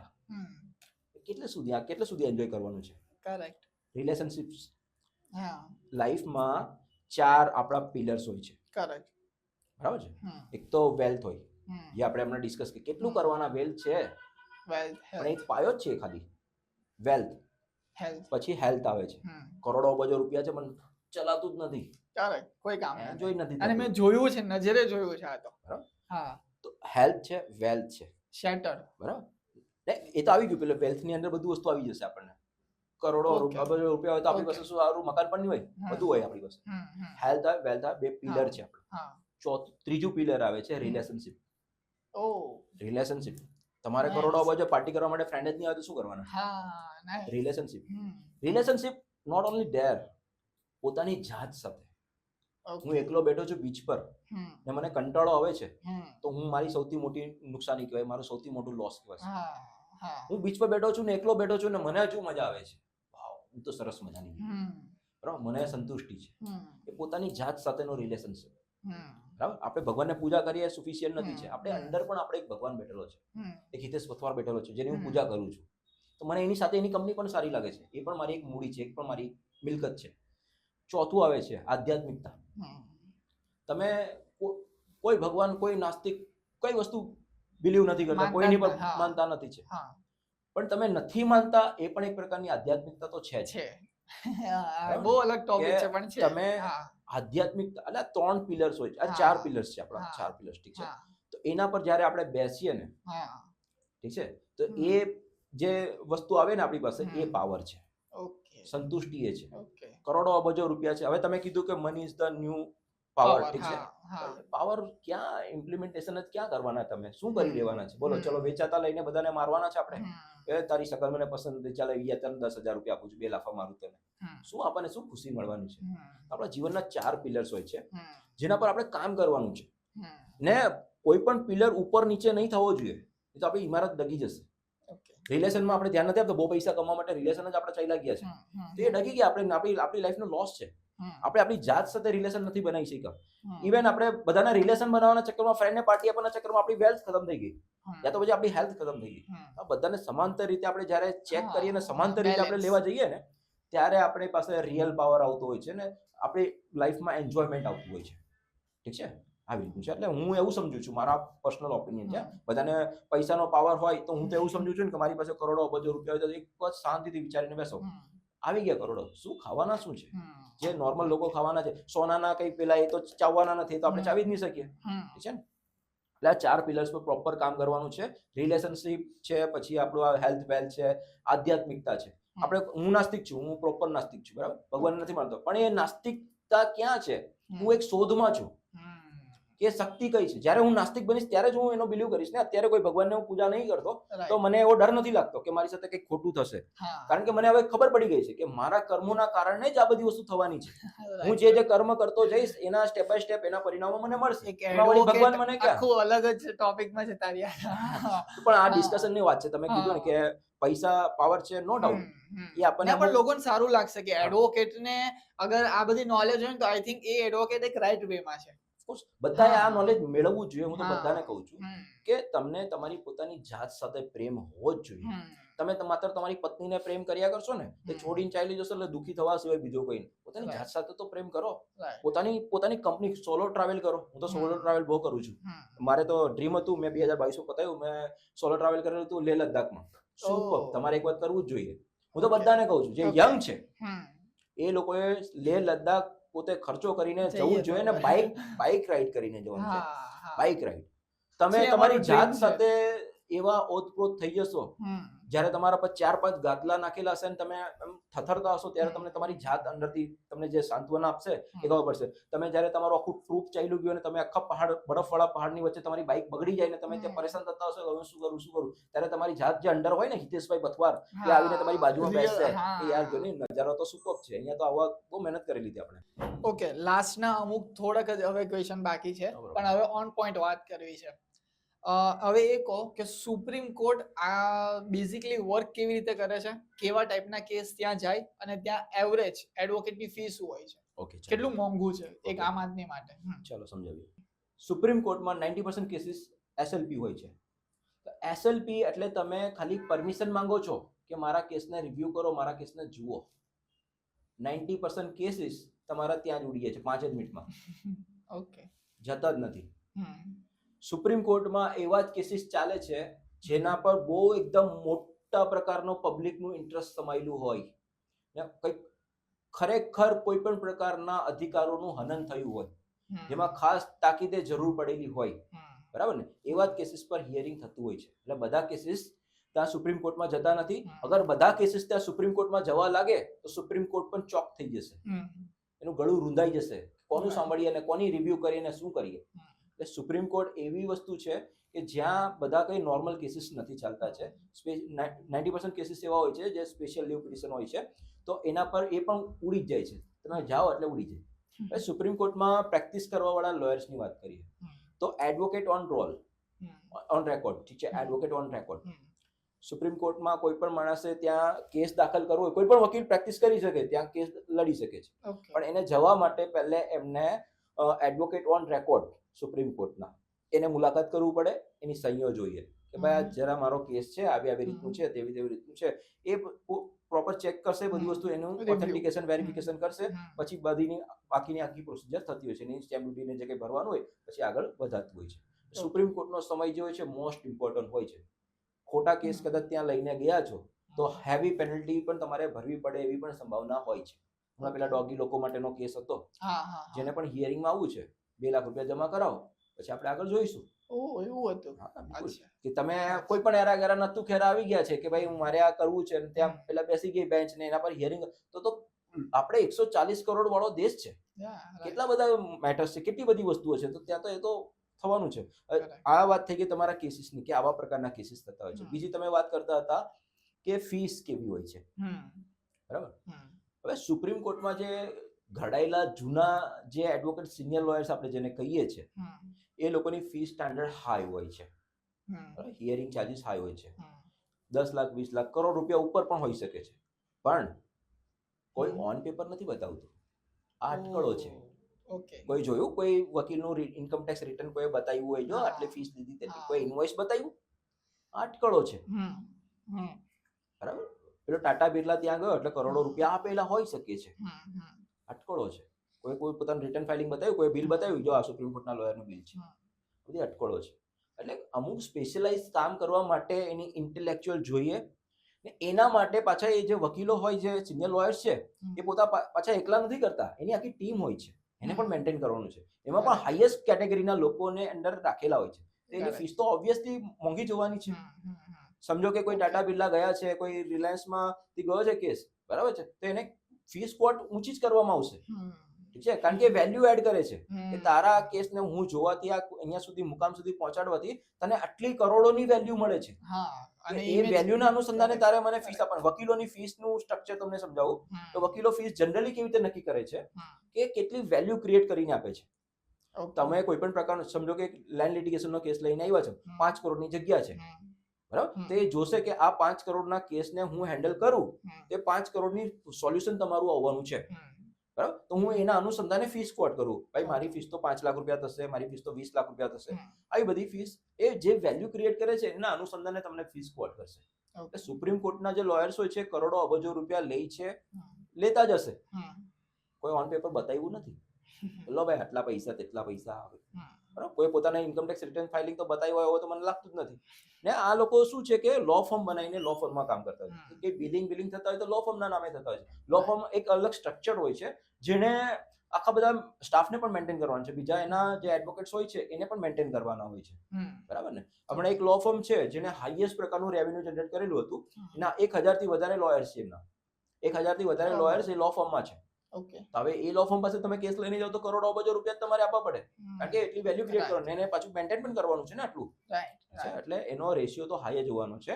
Speaker 1: કેટલે સુધી એન્જોય કરવાનું છે?
Speaker 2: કરેક્ટ.
Speaker 1: રિલેશનશિપ્સ
Speaker 2: હા
Speaker 1: લાઈફમાં 4 આપણા પિલર્સ હોય છે,
Speaker 2: કરેક્ટ.
Speaker 1: બરાબર છે? એક તો વેલ્થ હોય, જે આપણે હમણાં ડિસ્કસ કરી, કેટલું કરવાના વેલ્થ છે,
Speaker 2: વેલ્થ,
Speaker 1: પણ એક પાયો જ છે ખાલી વેલ્થ.
Speaker 2: હેલ્થ.
Speaker 1: પછી હેલ્થ આવે છે, કરોડો અબજો રૂપિયા છે પણ ચલાતું જ નથી,
Speaker 2: કરેક્ટ, કોઈ કામ
Speaker 1: એન્જોય નથી
Speaker 2: અને
Speaker 1: થતું,
Speaker 2: મેં જોયું છે, નજરે જોયું છે આ તો.
Speaker 1: બરાબર?
Speaker 2: હા
Speaker 1: તો હેલ્થ છે, વેલ્થ છે,
Speaker 2: શેટર.
Speaker 1: બરાબર? એ તો આવી ગયું, પેલે વેલ્થ ની અંદર બધું વસ્તુ આવી જશે આપણને. કરોડો
Speaker 2: Okay.
Speaker 1: અબજો રૂપિયા હોય તો આપણી પાસે
Speaker 2: Okay.
Speaker 1: શું સારું મકાન પણ નહીં હોય, બધું હોય આપણી પાસે. હેલ્થ આવે, વેલ્થ આવે, બે પિલર છે આપણે.
Speaker 2: હા
Speaker 1: ત્રીજું પિલર આવે છે રિલેશનશિપ.
Speaker 2: ઓ
Speaker 1: રિલેશનશિપ તમારે
Speaker 2: Nice.
Speaker 1: કરોડો અબજો પાર્ટી કરવા માટે ફ્રેન્ડ જ નહીં આવે તો શું કરવાના?
Speaker 2: હા nice.
Speaker 1: Relationship. Relationship not only there, પોતાની જાત સાથે. હું એકલો બેઠો છું બીચ પર ને મને કંટાળો આવે છે, તો હું મારી સૌથી મોટી નુકસાની કહેવાય, મારું સૌથી મોટું લોસ કહેવાય. હું બીચ પર બેઠો છું ને એકલો બેઠો છું ને મને હજુ મજા આવે છે, વાવ હું તો સરસ મજાની, બરાબર? મને સંતુષ્ટિ છે. એ પોતાની જાત સાથેનો રિલેશનશિપ, બરાબર? આપણે ભગવાનને પૂજા કરીએ સફિશિયન્ટ નથી છે, આપણે અંદર પણ આપણે એક ભગવાન બેઠેલો છે, એક હિતેશ પથવાર બેઠેલો છે, જેની હું પૂજા કરું છું. તો મને એની સાથે એની કંપની પણ સારી લાગે છે, એ પણ મારી એક મૂડી છે, એક પણ મારી મિલકત છે. ચોથું આવે છે આધ્યાત્મિકતા. તમે કોઈ ભગવાન, કોઈ નાસ્તિક, કઈ વસ્તુ બિલીવ નથી કરતા, કોઈની પર માનતા નથી છે, પણ તમે નથી માનતા એ પણ એક પ્રકારની આધ્યાત્મિકતા તો છે જ.
Speaker 2: બહુ અલગ ટોપિક છે પણ છે.
Speaker 1: તમે આધ્યાત્મિકતા એટલે 3 પિલર્સ હોય છે, આ 4 પિલર્સ છે આપણા, 4 પિલર્સ, ઠીક છે? તો એના પર જ્યારે આપણે બેસીએ ને, ઠીક છે, તો એ જે વસ્તુ આવે ને આપણી પાસે, એ પાવર છે, સંતુષ્ટિ એ છે. કરોડો અબજો રૂપિયા છે. હવે તમે કીધું કે money is the new power, ઠીક છે? પાવર ક્યાં ઇમ્પ્લિમેન્ટેશન જ ક્યાં કરવાના, તમે શું કરી લેવાના છે? બોલો, ચલો વેચાતા લઈને બધાને મારવાના છે આપણે? એ તારી શકલ મને પસંદ નથી, ચાલે તને 10,000 રૂપિયા આપું છું, 2 લાફા મારું તને, શું આપણને શું ખુશી મળવાની છે? આપણા જીવનના 4 પિલર્સ હોય છે, જેના પર આપણે કામ કરવાનું છે, ને કોઈ પણ પિલર ઉપર નીચે નહીં થવો જોઈએ, એ તો આપણી ઇમારત ડગી જશે. રિલેશનમાં આપણે ધ્યાન નથી આપતા, બહુ પૈસા કમાવા માટે રિલેશન જ આપણે ચાલ્યા ગયા છે, તો એ ડગી ગયા, આપણી લાઈફનો લોસ છે. આપણે આપણી જાત સાથે રિલેશન નથી બનાવી શક્યા. ઇવન આપણે બધાના રિલેશન બનાવવાના ચક્કરમાં, ફ્રેન્ડને પાર્ટી આપવાના ચક્કરમાં આપણી વેલ્થ ખતમ થઈ ગઈ, યા તો પછી આપણી હેલ્થ ખતમ થઈ ગઈ. આ બધાને સમાંતર રીતે આપણે જ્યારે ચેક કરીએ ને સમાંતર રીતે આપણે લેવા જઈએ ને, ત્યારે આપણી પાસે રિયલ પાવર આવતો હોય છે ને આપણી લાઈફમાં એન્જોયમેન્ટ આવતું હોય છે, ઠીક છે? આવી રીતનું છે. એટલે હું એવું સમજુ છું, મારા પર્સનલ ઓપિનિયન છે, બધાને પૈસાનો પાવર હોય તો હું તો એવું સમજુ છું ને કે મારી પાસે કરોડો અબજો રૂપિયા હોય તો એક જ શાંતિથી વિચારીને બેસો, આવી ગયા કરોડો, શું ખાવાના શું છે? જે નોર્મલ લોકો ખાવાના છે, સોનાના કઈ પેલા એ તો ચાવવાના નથી, તો આપણે ચાવી જ નહીં શકીએ, ઠીક છે ને? એટલે આ 4 પિલર્સ પર પ્રોપર કામ કરવાનું છે. રિલેશનશિપ છે, પછી આપણું આ હેલ્થ વેલ્થ છે, આધ્યાત્મિકતા છે. આપણે, હું નાસ્તિક છું, હું પ્રોપર નાસ્તિક છું, બરાબર? ભગવાન નથી માનતો, પણ એ નાસ્તિકતા ક્યાં છે? હું એક શોધમાં છું કે શક્તિ કઈ છે. જ્યારે હું નાસ્તિક બનીશ ત્યારે જ હું એનો બિલીવ કરીશ ને. અત્યારે કોઈ ભગવાનને હું પૂજા નહીં કરતો તો મને એવો ડર નથી લાગતો કે મારી સાથે કંઈક ખોટું થશે, કારણ કે મને હવે ખબર પડી ગઈ છે કે મારા કર્મોના કારણે જ આ બધી વસ્તુ થવાની છે. હું જે કર્મ કરતો જઈશ એના સ્ટેપ બાય સ્ટેપ એના પરિણામો મને મળશે. ભગવાન મને
Speaker 2: આખું અલગ જ ટોપિકમાં છે તારી.
Speaker 1: પણ આ ડિસ્કશનની વાત છે. તમે કીધું ને કે પૈસા પાવર છે, નો ડાઉટ. એ આપણને
Speaker 2: પણ લોકોને સારું લાગશે કે એડવોકેટને અગર આ બધી નોલેજ હોય તો આઈ થિંક એ એડવોકેટ એક રાઈટ વેમાં છે.
Speaker 1: બધાએ આ નોલેજ મેળવવું જોઈએ. હું તો બધાને કહું છું કે તમને તમારી પોતાની જાત સાથે પ્રેમ હોવો જ જોઈએ. તમે માત્ર તમારી પત્નીને પ્રેમ કર્યા કરશો ને, એ છોડીને ચાલી જશો એટલે દુઃખી થવા સિવાય બીજો કોઈ નહીં. પોતાની જાત સાથે તો પ્રેમ કરો. પોતાની કંપની, સોલો ટ્રાવેલ કરો. હું તો સોલો ટ્રાવેલ બહુ કરું છું. મારે તો ડ્રીમ હતું, મેં 2022 પતાવ્યું, મેં સોલો ટ્રાવેલ કરેલું હતું લેહ લદ્દાખમાં. સુપર, તમારે એક વાર કરવું જ જોઈએ. હું તો બધાને કહું છું જે યંગ છે એ લોકોએ લેહ લદ્દાખ પોતે ખર્ચો કરીને જવું જોઈએ ને. બાઇક રાઈડ કરીને જવાનું છે. Bike ride. તમે તમારી જાત સાથે એવા ઓતપ્રોત થઈ જશો, જ્યારે તમારા પર 4-5 ગાદલા નાખેલા હશે ને તમે થથરતા હશો, ત્યારે તમને તમારી જાત અંદરથી તમને જે સાંત્વના આપશે એ ખબર પડશે. તમે જ્યારે તમારું આખું ટ્રૂપ ચાલ્યું ગયું અને તમે આખા પહાડ, બરફવાળા પહાડની વચ્ચે તમારી બાઇક બગડી જાય ને તમે ત્યાં પરેશાન થતા હશો, હવે શું કરું, ત્યારે તમારી જાત જે અંડર હોય ને, હિતેશભાઈ પથવાર, એ આવીને તમારી બાજુમાં બેસશે કે યાર જો ને, નજારો તો સુપર છે, અહીંયા તો આવા બહુ મહેનત કરી લીધી આપણે.
Speaker 2: ઓકે, લાસ્ટના અમુક થોડાક જ હવે ક્વેશ્ચન બાકી છે, પણ હવે ઓન પોઈન્ટ વાત કરવી છે. હવે એ કહો કે સુપ્રીમ કોર્ટ આ બેઝિકલી વર્ક કેવી રીતે કરે છે, કેવા ટાઈપના કેસ ત્યાં જાય અને ત્યાં એવરેજ એડવોકેટની ફી શું હોય છે,
Speaker 1: ઓકે,
Speaker 2: કેટલું મોંઘું છે એક આમ આદમી માટે.
Speaker 1: ચાલો સમજાવીએ. સુપ્રીમ કોર્ટમાં 90% કેસીસ એસએલપી હોય છે. તો એસએલપી એટલે તમે ખાલી પરમિશન માંગો છો કે મારા કેસને રિવ્યુ કરો, મારા કેસને જુઓ. 90% કેસીસ તમારા ત્યાં જ ઉડી જાય છે 5 મિનિટમાં.
Speaker 2: ઓકે,
Speaker 1: જતા જ નથી. સુપ્રીમ કોર્ટમાં એવા જ કેસીસ ચાલે છે જેના પર બહુ એકદમ મોટા પ્રકારનો પબ્લિકનું ઇન્ટરેસ્ટ સમાયેલું હોય ને કંઈક ખરેખર કોઈ પણ પ્રકારના અધિકારોનું હનન થયું હોય, જેમાં ખાસ તાકીદે જરૂર પડેલી હોય, બરાબર ને, એવા જ કેસીસ પર હિયરિંગ થતું હોય છે. એટલે બધા કેસીસ ત્યાં સુપ્રીમ કોર્ટમાં જતા નથી. અગર બધા કેસીસ ત્યાં સુપ્રીમ કોર્ટમાં જવા લાગે તો સુપ્રીમ કોર્ટ પણ ચોક થઈ જશે, એનું ગળું રૂંધાઈ જશે, કોનું સાંભળીએ અને કોની રિવ્યુ કરીને શું કરીએ. એટલે સુપ્રીમ કોર્ટ એવી વસ્તુ છે કે જ્યાં બધા કંઈ નોર્મલ કેસીસ નથી ચાલતા છે. 90% કેસીસ એવા હોય છે જે સ્પેશિયલ લીવ પિટિશન હોય છે, તો એના પર એ પણ ઉડી જ જાય છે. તમે જાઓ એટલે ઉડી જાય. સુપ્રીમ કોર્ટમાં પ્રેક્ટિસ કરવાવાળા લોયર્સની વાત કરીએ તો advocate on roll, on record, ઠીક છે, એડવોકેટ ઓન રેકોર્ડ. સુપ્રીમ કોર્ટમાં કોઈ પણ માણસે ત્યાં કેસ દાખલ કરવો હોય, કોઈ પણ વકીલ પ્રેક્ટિસ કરી શકે, ત્યાં કેસ લડી શકે છે, પણ એને જવા માટે પહેલે એમને એડવોકેટ ઓન રેકોર્ડ સુપ્રીમ કોર્ટના એને મુલાકાત કરવું પડે, એની સહીઓ જોઈએ કે ભાઈ આ જરા મારો કેસ છે, આવી રીતનું છે, તેવી રીતનું છે. એ પ્રોપર ચેક કરશે બધી વસ્તુ, એનું ઓથેન્ટિકેશન વેરિફિકેશન કરશે, પછી બધીની આખી પ્રોસિજર થતી હોય છે, એની સ્ટેમ્પ ડ્યુટીને જે કંઈ ભરવાનું હોય પછી આગળ વધારતું હોય છે. સુપ્રીમ કોર્ટનો સમય જે હોય છે મોસ્ટ ઇમ્પોર્ટન્ટ હોય છે. ખોટા કેસ કદાચ ત્યાં લઈને ગયા છો તો હેવી પેનલ્ટી પણ તમારે ભરવી પડે એવી પણ સંભાવના હોય છે. હમણાં પેલા ડોગી લોકો માટેનો કેસ હતો, જેને પણ હિયરિંગમાં આવવું છે, 2 લાખ રૂપિયા જમા કરાવો, પછી આપણે આગળ જોઈશું.
Speaker 2: એવું હતું
Speaker 1: કે તમે કોઈ પણ એરા ગેરા નતું ખેરા આવી ગયા છે કે ભાઈ મારે આ કરવું છે, ત્યાં પેલા બેસી ગઈ બેન્ચ ને એના પર હિયરિંગ, તો આપણે 140 કરોડ વાળો દેશ છે, કેટલા બધા મેટર્સ છે, કેટલી બધી વસ્તુઓ છે, તો ત્યાં તો એ તો થવાનું છે. આ વાત થઈ ગઈ તમારા કેસીસની કે આવા પ્રકારના કેસીસ થતા હોય છે. બીજી તમે વાત કરતા હતા કે ફીસ કેવી હોય છે, બરાબર. હવે સુપ્રીમ કોર્ટમાં જે ઘડાયેલા જૂના જે એડવોકેટ સિનિયર લોયર્સ આપણે જેને કહીએ છીએ, એ લોકોની ફી સ્ટાન્ડર્ડ હાઈ હોય છે, હિયરિંગ ચાર્જીસ હાઈ હોય છે, 10 લાખ 20 લાખ કરોડ રૂપિયા ઉપર પણ હોઈ શકે છે, પણ કોઈ ઓન પેપર નથી બતાવતું. આ અટકળો છે. કોઈ જોયું કોઈ વકીલનું ઇન્કમ ટેક્સ રિટર્ન કોઈ બતાવ્યું હોય, જો આટલી ફીસ લીધી તેટલી, કોઈ ઇન્વોઇસ બતાવ્યું? અટકળો છે, બરાબર. પેલો ટાટા બિરલા ત્યાં ગયો એટલે કરોડો રૂપિયા આપેલા હોઈ શકે છે, અટકળો છે. કોઈ પોતાનું રિટર્ન ફાઇલિંગ બતાવ્યું, કોઈ બિલ બતાવ્યું, જો આ સુપ્રીમ કોર્ટના લોયરનું બિલ છે, બધી અટકળો છે. એટલે અમુક સ્પેશિયલાઇઝ કામ કરવા માટે એની ઇન્ટેલેક્ચ્યુઅલ જોઈએ, ને એના માટે પાછા એ જે વકીલો હોય, જે સિનિયર લોયર્સ છે, એ પોતા પાછા એકલા નથી કરતા, એની આખી ટીમ હોય છે, એને પણ મેન્ટેન કરવાનું છે. એમાં પણ હાઈએસ્ટ કેટેગરીના લોકોને અંદર રાખેલા હોય છે, એની ફીસ તો ઓબ્વિયસલી મોંઘી જોવાની છે. સમજો કે કોઈ ટાટા બિરલા ગયા છે, કોઈ રિલાયન્સમાં ગયો છે કેસ, બરાબર છે, તો એને ફીસ કોર્ટ ઊંચી જ કરવામાં આવશે, ઠીક છે, કારણ કે વેલ્યુ એડ કરે છે કે તારા કેસને હું જોવાથી આ અહીંયા સુધી મુકામ સુધી પહોંચાડવાથી તને આટલી કરોડોની વેલ્યુ મળે છે, અને એ વેલ્યુના અનુસંધાને તારે મને ફીસ આપવાની. વકીલોની ફીસનું સ્ટ્રક્ચર તમને સમજાવું તો વકીલો ફીસ જનરલી કેવી રીતે નક્કી કરે છે કે કેટલી વેલ્યુ ક્રિએટ કરીને આપે છે. તમે કોઈ પણ પ્રકારનો સમજો કે લેન્ડ લિટિગેશનનો કેસ લઈને આવ્યા છો, 5 કરોડની જગ્યા છે, બરાબર, તો એ જોશે કે આ 5 કરોડના કેસને હું હેન્ડલ કરું, તે 5 કરોડની સોલ્યુશન તમારું આવવાનું છે, બરાબર. તો હું એના અનુસંધાને ફીસ કોટ કરું, ભાઈ મારી ફીસ તો 5 લાખ રૂપિયા થશે, મારી ફીસ તો 20 લાખ રૂપિયા થશે. આવી બધી ફીસ એ જે વેલ્યુ ક્રિએટ કરે છે એના અનુસંધાને તમને ફીસ કોટ કરશે. એટલે સુપ્રીમ કોર્ટના જે લોયર્સ હોય છે કરોડો અબજો રૂપિયા લે છે, લેતા જ હશે, કોઈ ઓન પેપર બતાવ્યું નથી, લો ભાઈ આટલા પૈસા તેટલા પૈસા આવે, બરાબર. કોઈ પોતાના ઇન્કમ ટેક્સ રિટર્ન ફાઇલિંગ તો બતાવ્યું હોય તો મને લાગતું જ નથી. ને આ લોકો શું છે કે લો ફર્મ બનાવીને લો ફર્મમાં કામ કરતા હોય છે, કે બિલિંગ થતા હોય તો લો ફર્મના નામે થતા હોય છે. લો ફર્મ એક અલગ સ્ટ્રક્ચર હોય છે જેને આખા બધા સ્ટાફને પણ મેન્ટેન કરવાનું છે, બીજા એના જે એડવોકેટ્સ હોય છે એને પણ મેન્ટેન કરવાના હોય છે, બરાબર ને. હમણાં એક લો ફર્મ છે જેને હાઈએસ્ટ પ્રકારનું રેવન્યુ જનરેટ કરેલું હતું, એના 1000 થી વધારે લોયર્સ છે, એમના 1000 થી વધારે લોયર્સ એ લો ફર્મમાં છે. હવે એ લો ફર્મ પાસે તમે કેસ લઈને જાઓ તો કરોડો અબજો રૂપિયા તમારે આપવા પડે, કારણ કે એટલી વેલ્યુ ક્રિએટ કરવાની, એને પાછું મેન્ટેન પણ કરવાનું છે ને આટલું, એટલે એનો રેશિયો તો હાઈ જ હોવાનો છે.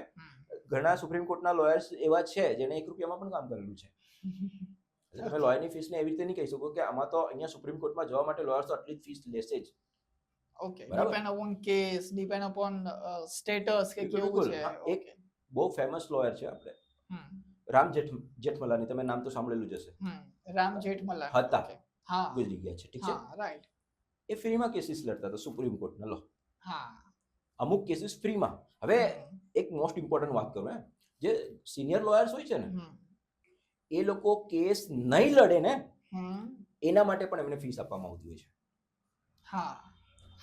Speaker 1: ઘણા સુપ્રીમ કોર્ટના લોયર્સ એવા છે જેને 1 રૂપિયામાં પણ કામ કરેલું છે. એટલે તમે લોયરની ફીસને એવી રીતે નહીં કહી શકો કે આમાં તો અહીંયા સુપ્રીમ કોર્ટમાં જવા માટે લોયર્સ તો આટલી જ ફીસ લેશે જ.
Speaker 2: ઓકે,
Speaker 1: બરાબર?
Speaker 2: Depend upon case, depend upon status કે કેવું
Speaker 1: બિલકુલ.
Speaker 2: છે.
Speaker 1: હા, એક બહુ ફેમસ લોયર છે આપણે,
Speaker 2: હમ
Speaker 1: રામ જેઠમલાની, તમે નામ તો સાંભળેલું જ હશે.
Speaker 2: રામ જેઠમલાની.
Speaker 1: હતા,
Speaker 2: ઓકે, હા
Speaker 1: ગુજરી ગયા છે, ઠીક છે.
Speaker 2: હા, રાઈટ.
Speaker 1: એ ફ્રીમાં કેસીસ લડતા હતા સુપ્રીમ કોર્ટના. લો,
Speaker 2: હા.
Speaker 1: અમુક કેસીસ ફ્રીમાં. હવે એક મોસ્ટ ઇમ્પોર્ટન્ટ વાત કરું, જે સિનિયર લોયર્સ હોય છે ને, એ લોકો કેસ નહીં લડે ને, એના માટે પણ એમને ફીસ આપવામાં આવતી હોય છે.
Speaker 2: હા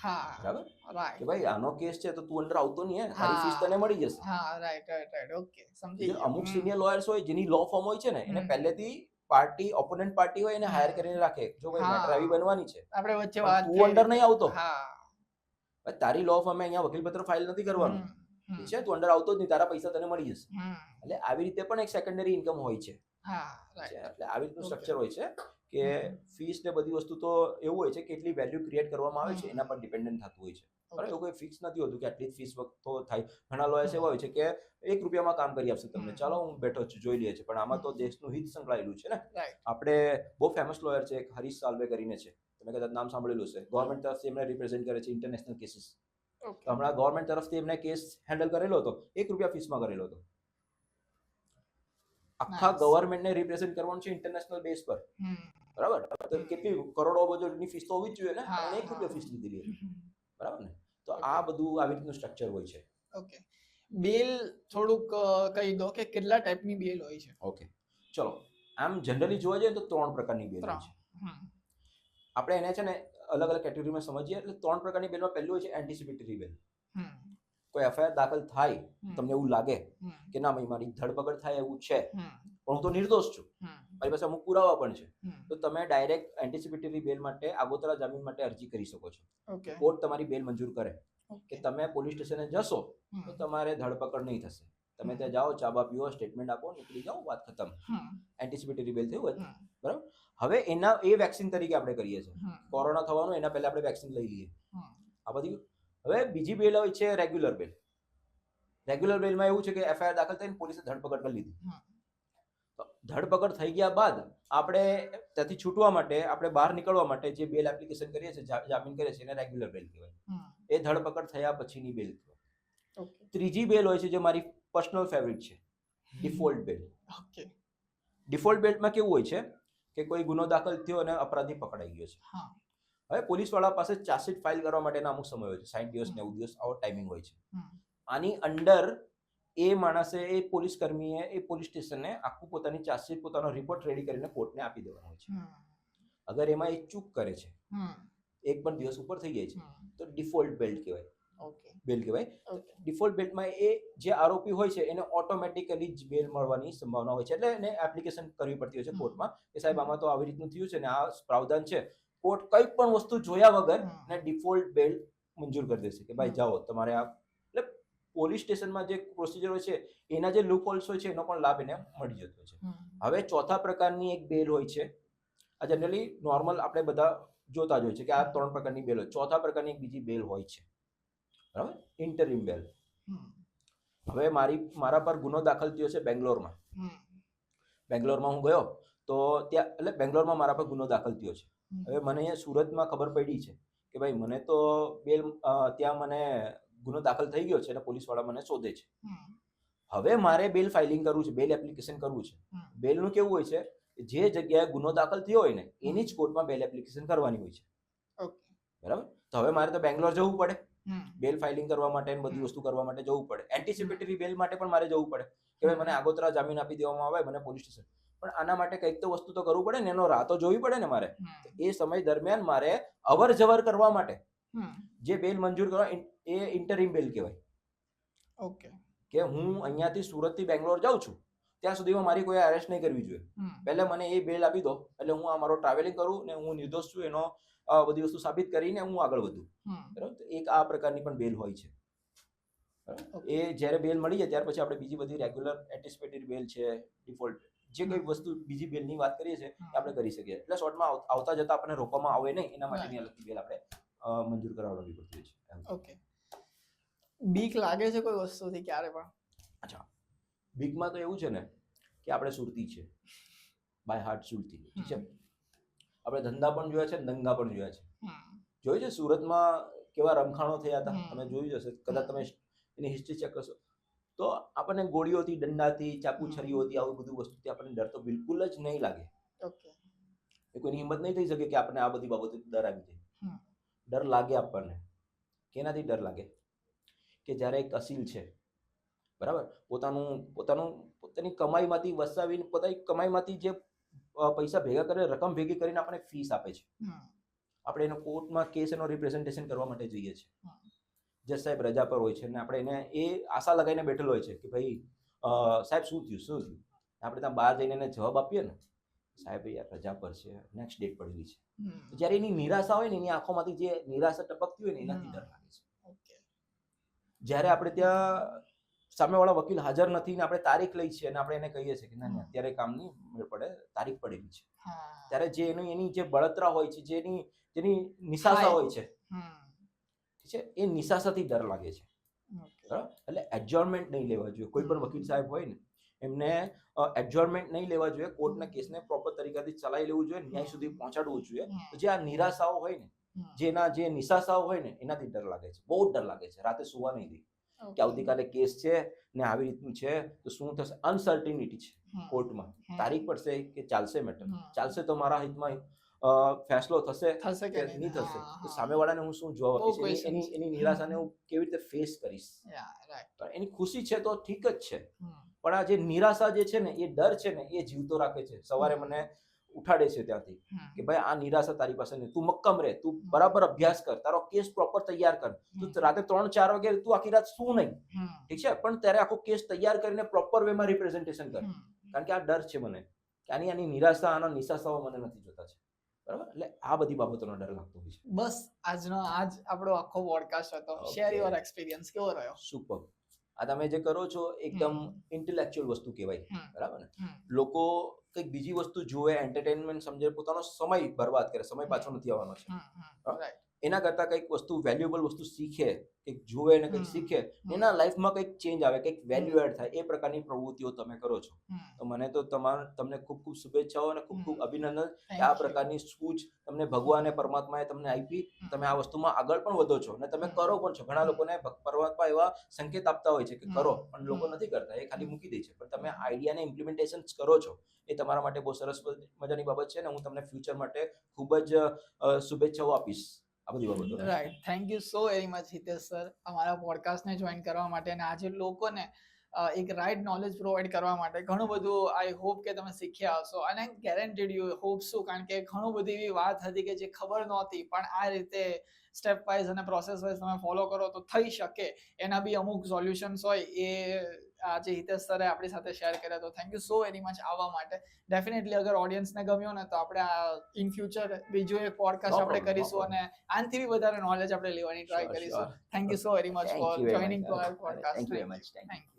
Speaker 2: હા,
Speaker 1: બરાબર,
Speaker 2: રાઈટ.
Speaker 1: કે ભાઈ આનો કેસ છે તો તું અંદર આવતો નહીં, તારી ફીસ તને મળી જશે.
Speaker 2: હા, રાઈટ રાઈટ રાઈટ, ઓકે, સમજી ગયો.
Speaker 1: અમુક સિનિયર લોયર્સ હોય જેની લો ફોર્મ હોય છે ને, એને પહેલેથી પાર્ટી, ઓપોનન્ટ પાર્ટી હોય એને હાયર કરીને રાખે, જો ભાઈ મેટર આવી બનવાની છે,
Speaker 2: આપણે વચ્ચે
Speaker 1: પણ
Speaker 2: વાત
Speaker 1: તું અંદર નહીં આવતો.
Speaker 2: હા,
Speaker 1: તારી લો ફોર્મે અહીંયા વકીલપત્ર ફાઇલ નથી કરવાનું, ઠીક છે, તું અંદર આવતો જ નહીં, તારા પૈસા તને મળી જશે. એટલે આવી રીતે પણ એક સેકન્ડરી ઇન્કમ હોય છે.
Speaker 2: હા, રાઈટ.
Speaker 1: એટલે આવી રીતનું સ્ટ્રક્ચર હોય છે કે ફીસ ને બધી વસ્તુ તો એવું હોય છે કે કેટલી વેલ્યુ ક્રિએટ કરવામાં આવે છે એના પર ડિપેન્ડન્ટ થતું હોય છે. બરાબર, એવું કોઈ ફિક્સ નથી હોતું કે આટલી ફીસ તો થાય. ઘણા લોયર્સ એવા હોય છે કે 1 રૂપિયામાં કામ કરી આપશે તમને, ચાલો હું બેઠો છું, જોઈ લે છે, પણ આમાં તો દેશનું હિત સંકળાયેલું છે ને. આપણે બહુ ફેમસ લોયર છે એક હરીશ સાલ્વે કરીને છે, તમે કદાચ નામ સાંભળેલું હશે. ગવર્મેન્ટ તરફથી એમને રિપ્રેઝેન્ટ કરે છે ઇન્ટરનેશનલ કેસીસ. હમણાં ગવર્મેન્ટ તરફથી એમને કેસ હેન્ડલ કરેલો હતો, 1 રૂપિયા ફીસમાં કરેલો હતો. આખા ગવર્મેન્ટને રિપ્રેઝેન્ટ કરવાનું છે ઇન્ટરનેશનલ બેઝ પર, બરાબર, તો કેટલી કરોડો બજેટની ફીસ તો હોવી જ જોઈએ ને, પણ 1 રૂપિયા ફીસ લીધેલી હતી. બરાબર ને, તો આ બધું આવી રીતનું સ્ટ્રક્ચર હોય છે.
Speaker 2: ઓકે, બેલ થોડુંક કહી દો કે કેટલા ટાઈપની બેલ હોય છે.
Speaker 1: ઓકે, ચલો, આમ જનરલી જોવા જઈએ તો 3 પ્રકારની બેલ હોય છે. આપણે એને છે ને અલગ અલગ કેટેગરીમાં સમજીએ. એટલે 3 પ્રકારની બેલમાં પહેલું હોય છે એન્ટિસિપેટરી બેલ. કોઈ એફઆઈઆર દાખલ થાય, તમને એવું લાગે કે ના ભાઈ મારી ધરપકડ થાય એવું છે, પણ હું તો નિર્દોષ છું, મારી પાસે અમુક પુરાવા પણ છે, તો તમે ડાયરેક્ટ એન્ટિસિપેટરી બેલ માટે, આગોતરા જામીન માટે અરજી કરી શકો છો. કોર્ટ તમારી બેલ મંજૂર કરે કે તમે પોલીસ સ્ટેશને જશો તો તમારે ધરપકડ નહીં થશે. તમે ત્યાં જાઓ, ચા બા પીવો, સ્ટેટમેન્ટ આપો, નીકળી જાઓ, વાત ખતમ. એન્ટિસિપેટરી બેલ થયું હોય, બરાબર. હવે એના એ વેક્સિન તરીકે આપણે કરીએ છીએ. કોરોના થવાનું એના પહેલા આપણે વેક્સિન લઈ લઈએ, આ બધી. હવે બીજી બેલ હોય છે રેગ્યુલર બેલ. રેગ્યુલર બેલમાં એવું છે કે એફઆઈઆર દાખલ થઈને પોલીસે ધરપકડ કરી લીધી. ધરપકડ થઈ ગયા બાદ આપણે ત્યાંથી છૂટવા માટે, આપણે બહાર નીકળવા માટે જે બેલ એપ્લિકેશન કરીએ છીએ, જામીન કરીએ છીએ, એને રેગ્યુલર બેલ કહેવાય. એ ધરપકડ થયા પછીની બેલ કહેવાય. ત્રીજી બેલ હોય છે જે મારી પર્સનલ ફેવરિટ છે, ડિફોલ્ટ બેલ. ડિફોલ્ટ બેલમાં કેવું હોય છે કે કોઈ ગુનો દાખલ થયો અને અપરાધી પકડાઈ ગયો છે. હવે પોલીસ વાળા પાસે ચાર્જશીટ ફાઇલ કરવા માટેના અમુક સમય હોય છે, 60 દિવસ 90 દિવસ આવો ટાઈમિંગ હોય છે. આની અંડર એ માણસે, એ પોલીસ કર્મીએ, એ પોલીસ સ્ટેશને આખું પોતાની ચાર્જશીટ, પોતાનો રિપોર્ટ રેડી કરીને કોર્ટને આપી દેવાનો હોય છે. અગર એમાં એ ચૂક કરે છે, એક પણ દિવસ ઉપર થઈ જાય છે, તો ડિફોલ્ટ બેલ કહેવાય. બેલ કહેવાય. ડિફોલ્ટ બેલમાં એ જે આરોપી હોય છે એને ઓટોમેટિકલી જ બેલ મળવાની સંભાવના હોય છે. એટલે એને એપ્લિકેશન કરવી પડતી હોય છે કોર્ટમાં કે સાહેબ આમાં તો આવી રીતનું થયું છે ને આ પ્રાવધાન છે. કોર્ટ કઈ પણ વસ્તુ જોયા વગર ને ડિફોલ્ટ બેલ મંજૂર કરી દેશે કે ભાઈ જાઓ તમારે આ. એટલે પોલીસ સ્ટેશનમાં જે પ્રોસિજર હોય છે એના જે લૂપહોલ્સ હોય છે એનો પણ લાભ એને મળી જતો છે. હવે ચોથા પ્રકારની એક બેલ હોય છે. આ જનરલી નોર્મલ આપણે બધા જોતા જ હોય છે કે આ 3 પ્રકારની બેલ હોય. ચોથા પ્રકારની એક બીજી બેલ હોય છે, બરાબર, ઇન્ટરિમ બેલ. હવે મારા પર ગુનો દાખલ થયો છે બેંગ્લોરમાં. બેંગ્લોરમાં હું ગયો તો ત્યાં, એટલે બેંગ્લોરમાં મારા પર ગુનો દાખલ થયો છે. હવે મને અહીંયા સુરતમાં ખબર પડી છે કે ભાઈ મને તો બેલ, ત્યાં મને ગુનો દાખલ થઈ ગયો છે અને પોલીસ વાળા મને શોધે છે. હવે મારે બેલ ફાઇલિંગ કરવું છે, બેલ એપ્લિકેશન કરવું છે. બેલનું કેવું હોય છે, જે જગ્યાએ ગુનો દાખલ થયો હોય ને એની જ કોર્ટમાં બેલ એપ્લિકેશન કરવાની હોય છે. બરાબર, તો હવે મારે તો બેંગ્લોર જવું પડે બેલ ફાઇલિંગ કરવા માટે, બધી વસ્તુ કરવા માટે જવું પડે. એન્ટિસિપેટરી બેલ માટે પણ મારે જવું પડે કે ભાઈ મને આગોતરા જામીન આપી દેવામાં આવે, મને પોલીસ સ્ટેશન. પણ આના માટે કંઈક તો વસ્તુ તો કરવું પડે ને, એનો રાહ તો જોવી પડે ને મારે. એ સમય દરમિયાન મારે અવર જવર કરવા માટે જે બેલ મંજૂર કરવા, એ ઇન્ટરિમ બેલ કહેવાય. ઓકે, કે હું અહીંયાથી સુરતથી બેંગ્લોર જાઉં છું ત્યાં સુધીમાં મારી કોઈ અરેસ્ટ નહીં કરવી જોઈએ. પહેલા મને એ બેલ આપી દો એટલે હું આ મારો ટ્રાવેલિંગ કરું ને હું નિર્દોષ છું એનો બધી વસ્તુ સાબિત કરીને હું આગળ વધું. બરાબર, એક આ પ્રકારની પણ બેલ હોય છે. એ જ્યારે બેલ મળી જાય ત્યાર પછી આપણે બીજી બધી રેગ્યુલર એન્ટિસિપેટરી બેલ છે, ડિફોલ્ટ, જે કોઈ વસ્તુ બીજી બેલની વાત કરીએ છીએ એ આપણે કરી શકીએ. એટલે શોર્ટમાં આવતા જતા આપણને રોકવામાં આવે નહીં એના માટેની અલગથી બેલ આપણે મંજૂર કરાવડાવવી પડતી હોય છે.
Speaker 2: ઓકે, બીક લાગે છે કોઈ વસ્તુથી ક્યારે પણ?
Speaker 1: અચ્છા, બીકમાં તો એવું છે ને કે આપણે સુરતી છે, બાય હાર્ટ સુરતી, ઠીક છે. આપણે ધંધા પણ જોયા છે, દંગા પણ જોયા છે. જોયું છે સુરતમાં કેવા રમખાણો થયા હતા તમે જોયું જશે, કદાચ તમે એની હિસ્ટ્રી ચેક કરશો તો આપણને ગોળીઓથી, દંડાથી, ચાકુ છરીઓથી, આવું બધું વસ્તુથી આપણને ડર તો બિલકુલ જ નહીં લાગે. એ કોઈની હિંમત નહીં થઈ શકે કે આપણને આ બધી બાબતોથી ડર આવી જાય. ડર લાગે આપણને. કેનાથી ડર લાગે? કે જ્યારે એક અસીલ છે, બરાબર, પોતાની કમાઈમાંથી વસાવીને, પોતાની કમાઈમાંથી જે પૈસા ભેગા કરીને, રકમ ભેગી કરીને આપણને ફીસ આપે છે. આપણે એનો કોર્ટમાં કેસ એનો રિપ્રેઝન્ટેશન કરવા માટે જઈએ છીએ. જજ સાહેબ રજા પર હોય છે અને આપણે એને એ આશા લગાવીને બેઠેલો હોય છે કે ભાઈ સાહેબ શું થયું. આપણે ત્યાં બહાર જઈને એને જવાબ આપીએ ને, સાહેબ યાર રજા પર છે, નેક્સ્ટ ડેટ પડેલી છે. જ્યારે એની નિરાશા હોય ને, એની આંખોમાંથી જે નિરાશા ટપકતી હોય ને, એનાથી ડર લાગે છે. જ્યારે આપણે ત્યાં સામેવાળા વકીલ હાજર નથી ને આપણે તારીખ લઈ છે અને આપણે એને કહીએ છીએ કે ના અત્યારે કામ નહીં મેળ પડે, તારીખ પડેલી છે, ત્યારે જે એની જે બળતરા હોય છે, જેની નિશાસા હોય છે, ઠીક છે, એ નિશાસાથી ડર લાગે છે. બરાબર, એટલે એડજોર્નમેન્ટ નહીં લેવા જોઈએ. કોઈ પણ વકીલ સાહેબ હોય ને, એમને એડજોર્નમેન્ટ નહીં લેવા જોઈએ. કોર્ટના કેસને પ્રોપર તરીકેથી ચલાવી લેવું જોઈએ, ન્યાય સુધી પહોંચાડવું જોઈએ. તો જે આ નિરાશાઓ હોય ને, જે નિશાસાઓ હોય ને, એનાથી ડર લાગે છે, બહુ ડર લાગે છે. રાતે સુવા નહીં દે કે આવતીકાલે કેસ છે ને આવી રીતનું છે તો શું થશે. અનસર્ટિનિટી છે કોર્ટમાં, તારીખ પડશે કે ચાલશે મેટર, ચાલશે તો મારા હિતમાં ફેસલો થશે કે નહીં થશે, તો સામેવાળાને હું શું જવાબ આપીશ, એની નિરાશાને હું કેવી રીતે ફેસ કરીશ. એની ખુશી છે તો ઠીક જ છે, પણ આ જે નિરાશા જે છે ને, એ ડર છે ને, એ જીવતો રાખે છે. સવારે મને ઉઠાડે છે ત્યાંથી કે ભાઈ આ નિરાશા તારી પાસે નહીં, તું મક્કમ રહે, તું બરાબર અભ્યાસ કર, તારો કેસ પ્રોપર તૈયાર કર. તું રાતે 3-4 વાગે તું આખી રાત શું નહીં, ઠીક છે, પણ ત્યારે આખો કેસ તૈયાર કરીને પ્રોપર વેમાં રિપ્રેઝન્ટેશન કર. કારણ કે આ ડર છે મને, કે આની નિરાશા, આના નિશાસાઓ મને નથી જોતા છે. બરાબર, એટલે આ બધી બાબતોનો ડર લાગતો હોય છે.
Speaker 2: બસ આજ આપણો આખો પોડકાસ્ટ હતો. શેર યોર એક્સપિરિયન્સ, કેવો રહ્યો?
Speaker 1: સુપર. આ તમે જે કરો છો એકદમ ઇન્ટેલેક્ચ્યુઅલ વસ્તુ કહેવાય, બરાબર ને. લોકો કંઈક બીજી વસ્તુ જોવે, એન્ટરટેનમેન્ટ સમજે, પોતાનો સમય બરબાદ કરે, સમય પાછો નથી આવવાનો છે. એના કરતા કંઈક વસ્તુ વેલ્યુએબલ વસ્તુ શીખે, કંઈક જોવે ને કંઈક શીખે, એના લાઈફમાં કંઈક ચેન્જ આવે, કંઈક વેલ્યુ એડ થાય, એ પ્રકારની પ્રવૃત્તિઓ તમે કરો છો. તો મને તો તમને ખૂબ ખૂબ શુભેચ્છાઓ અને ખૂબ ખૂબ અભિનંદન કે આ પ્રકારની સૂઝ તમને ભગવાને, પરમાત્માએ તમને આપી. તમે આ વસ્તુમાં આગળ પણ વધો છો અને તમે કરો પણ છો. ઘણા લોકોને પરમાત્મા એવા સંકેત આપતા હોય છે કે કરો, પણ લોકો નથી કરતા, એ ખાલી મૂકી દે છે. પણ તમે આઈડિયાને ઇમ્પ્લિમેન્ટેશન કરો છો, એ તમારા માટે બહુ સરસ મજાની બાબત છે અને હું તમને ફ્યુચર માટે ખૂબ જ શુભેચ્છાઓ આપીશ.
Speaker 2: Right, thank you so very much Hitesh sir, અમારા પોડકાસ્ટને જોઈન કરવા માટે અને આજે લોકોને એક રાઈટ નોલેજ પ્રોવાઈડ કરવા માટે. ઘણું બધું આઈ હોપ કે તમે શીખ્યા હશો અને ગેરંટીડ યુ હોપ શું, કારણ કે ઘણું બધી એવી વાત હતી કે જે ખબર નહોતી, પણ આ રીતે સ્ટેપ વાઇઝ અને પ્રોસેસ વાઇઝ તમે ફોલો કરો તો થઈ શકે. એના બી અમુક સોલ્યુશન્સ હોય, એ આજે હિતેશ સરે આપણી સાથે શેર કર્યા. તો thank you so very much આવવા માટે. ડેફિનેટલી અગર ઓડિયન્સને ગમ્યો ને તો આપણે ઇન ફ્યુચર બીજો એક પોડકાસ્ટ આપણે કરીશું અને આનાથી બી વધારે નોલેજ આપણે લેવાની ટ્રાય કરીશું. Thank you so very much for joining to our podcast. Thank you.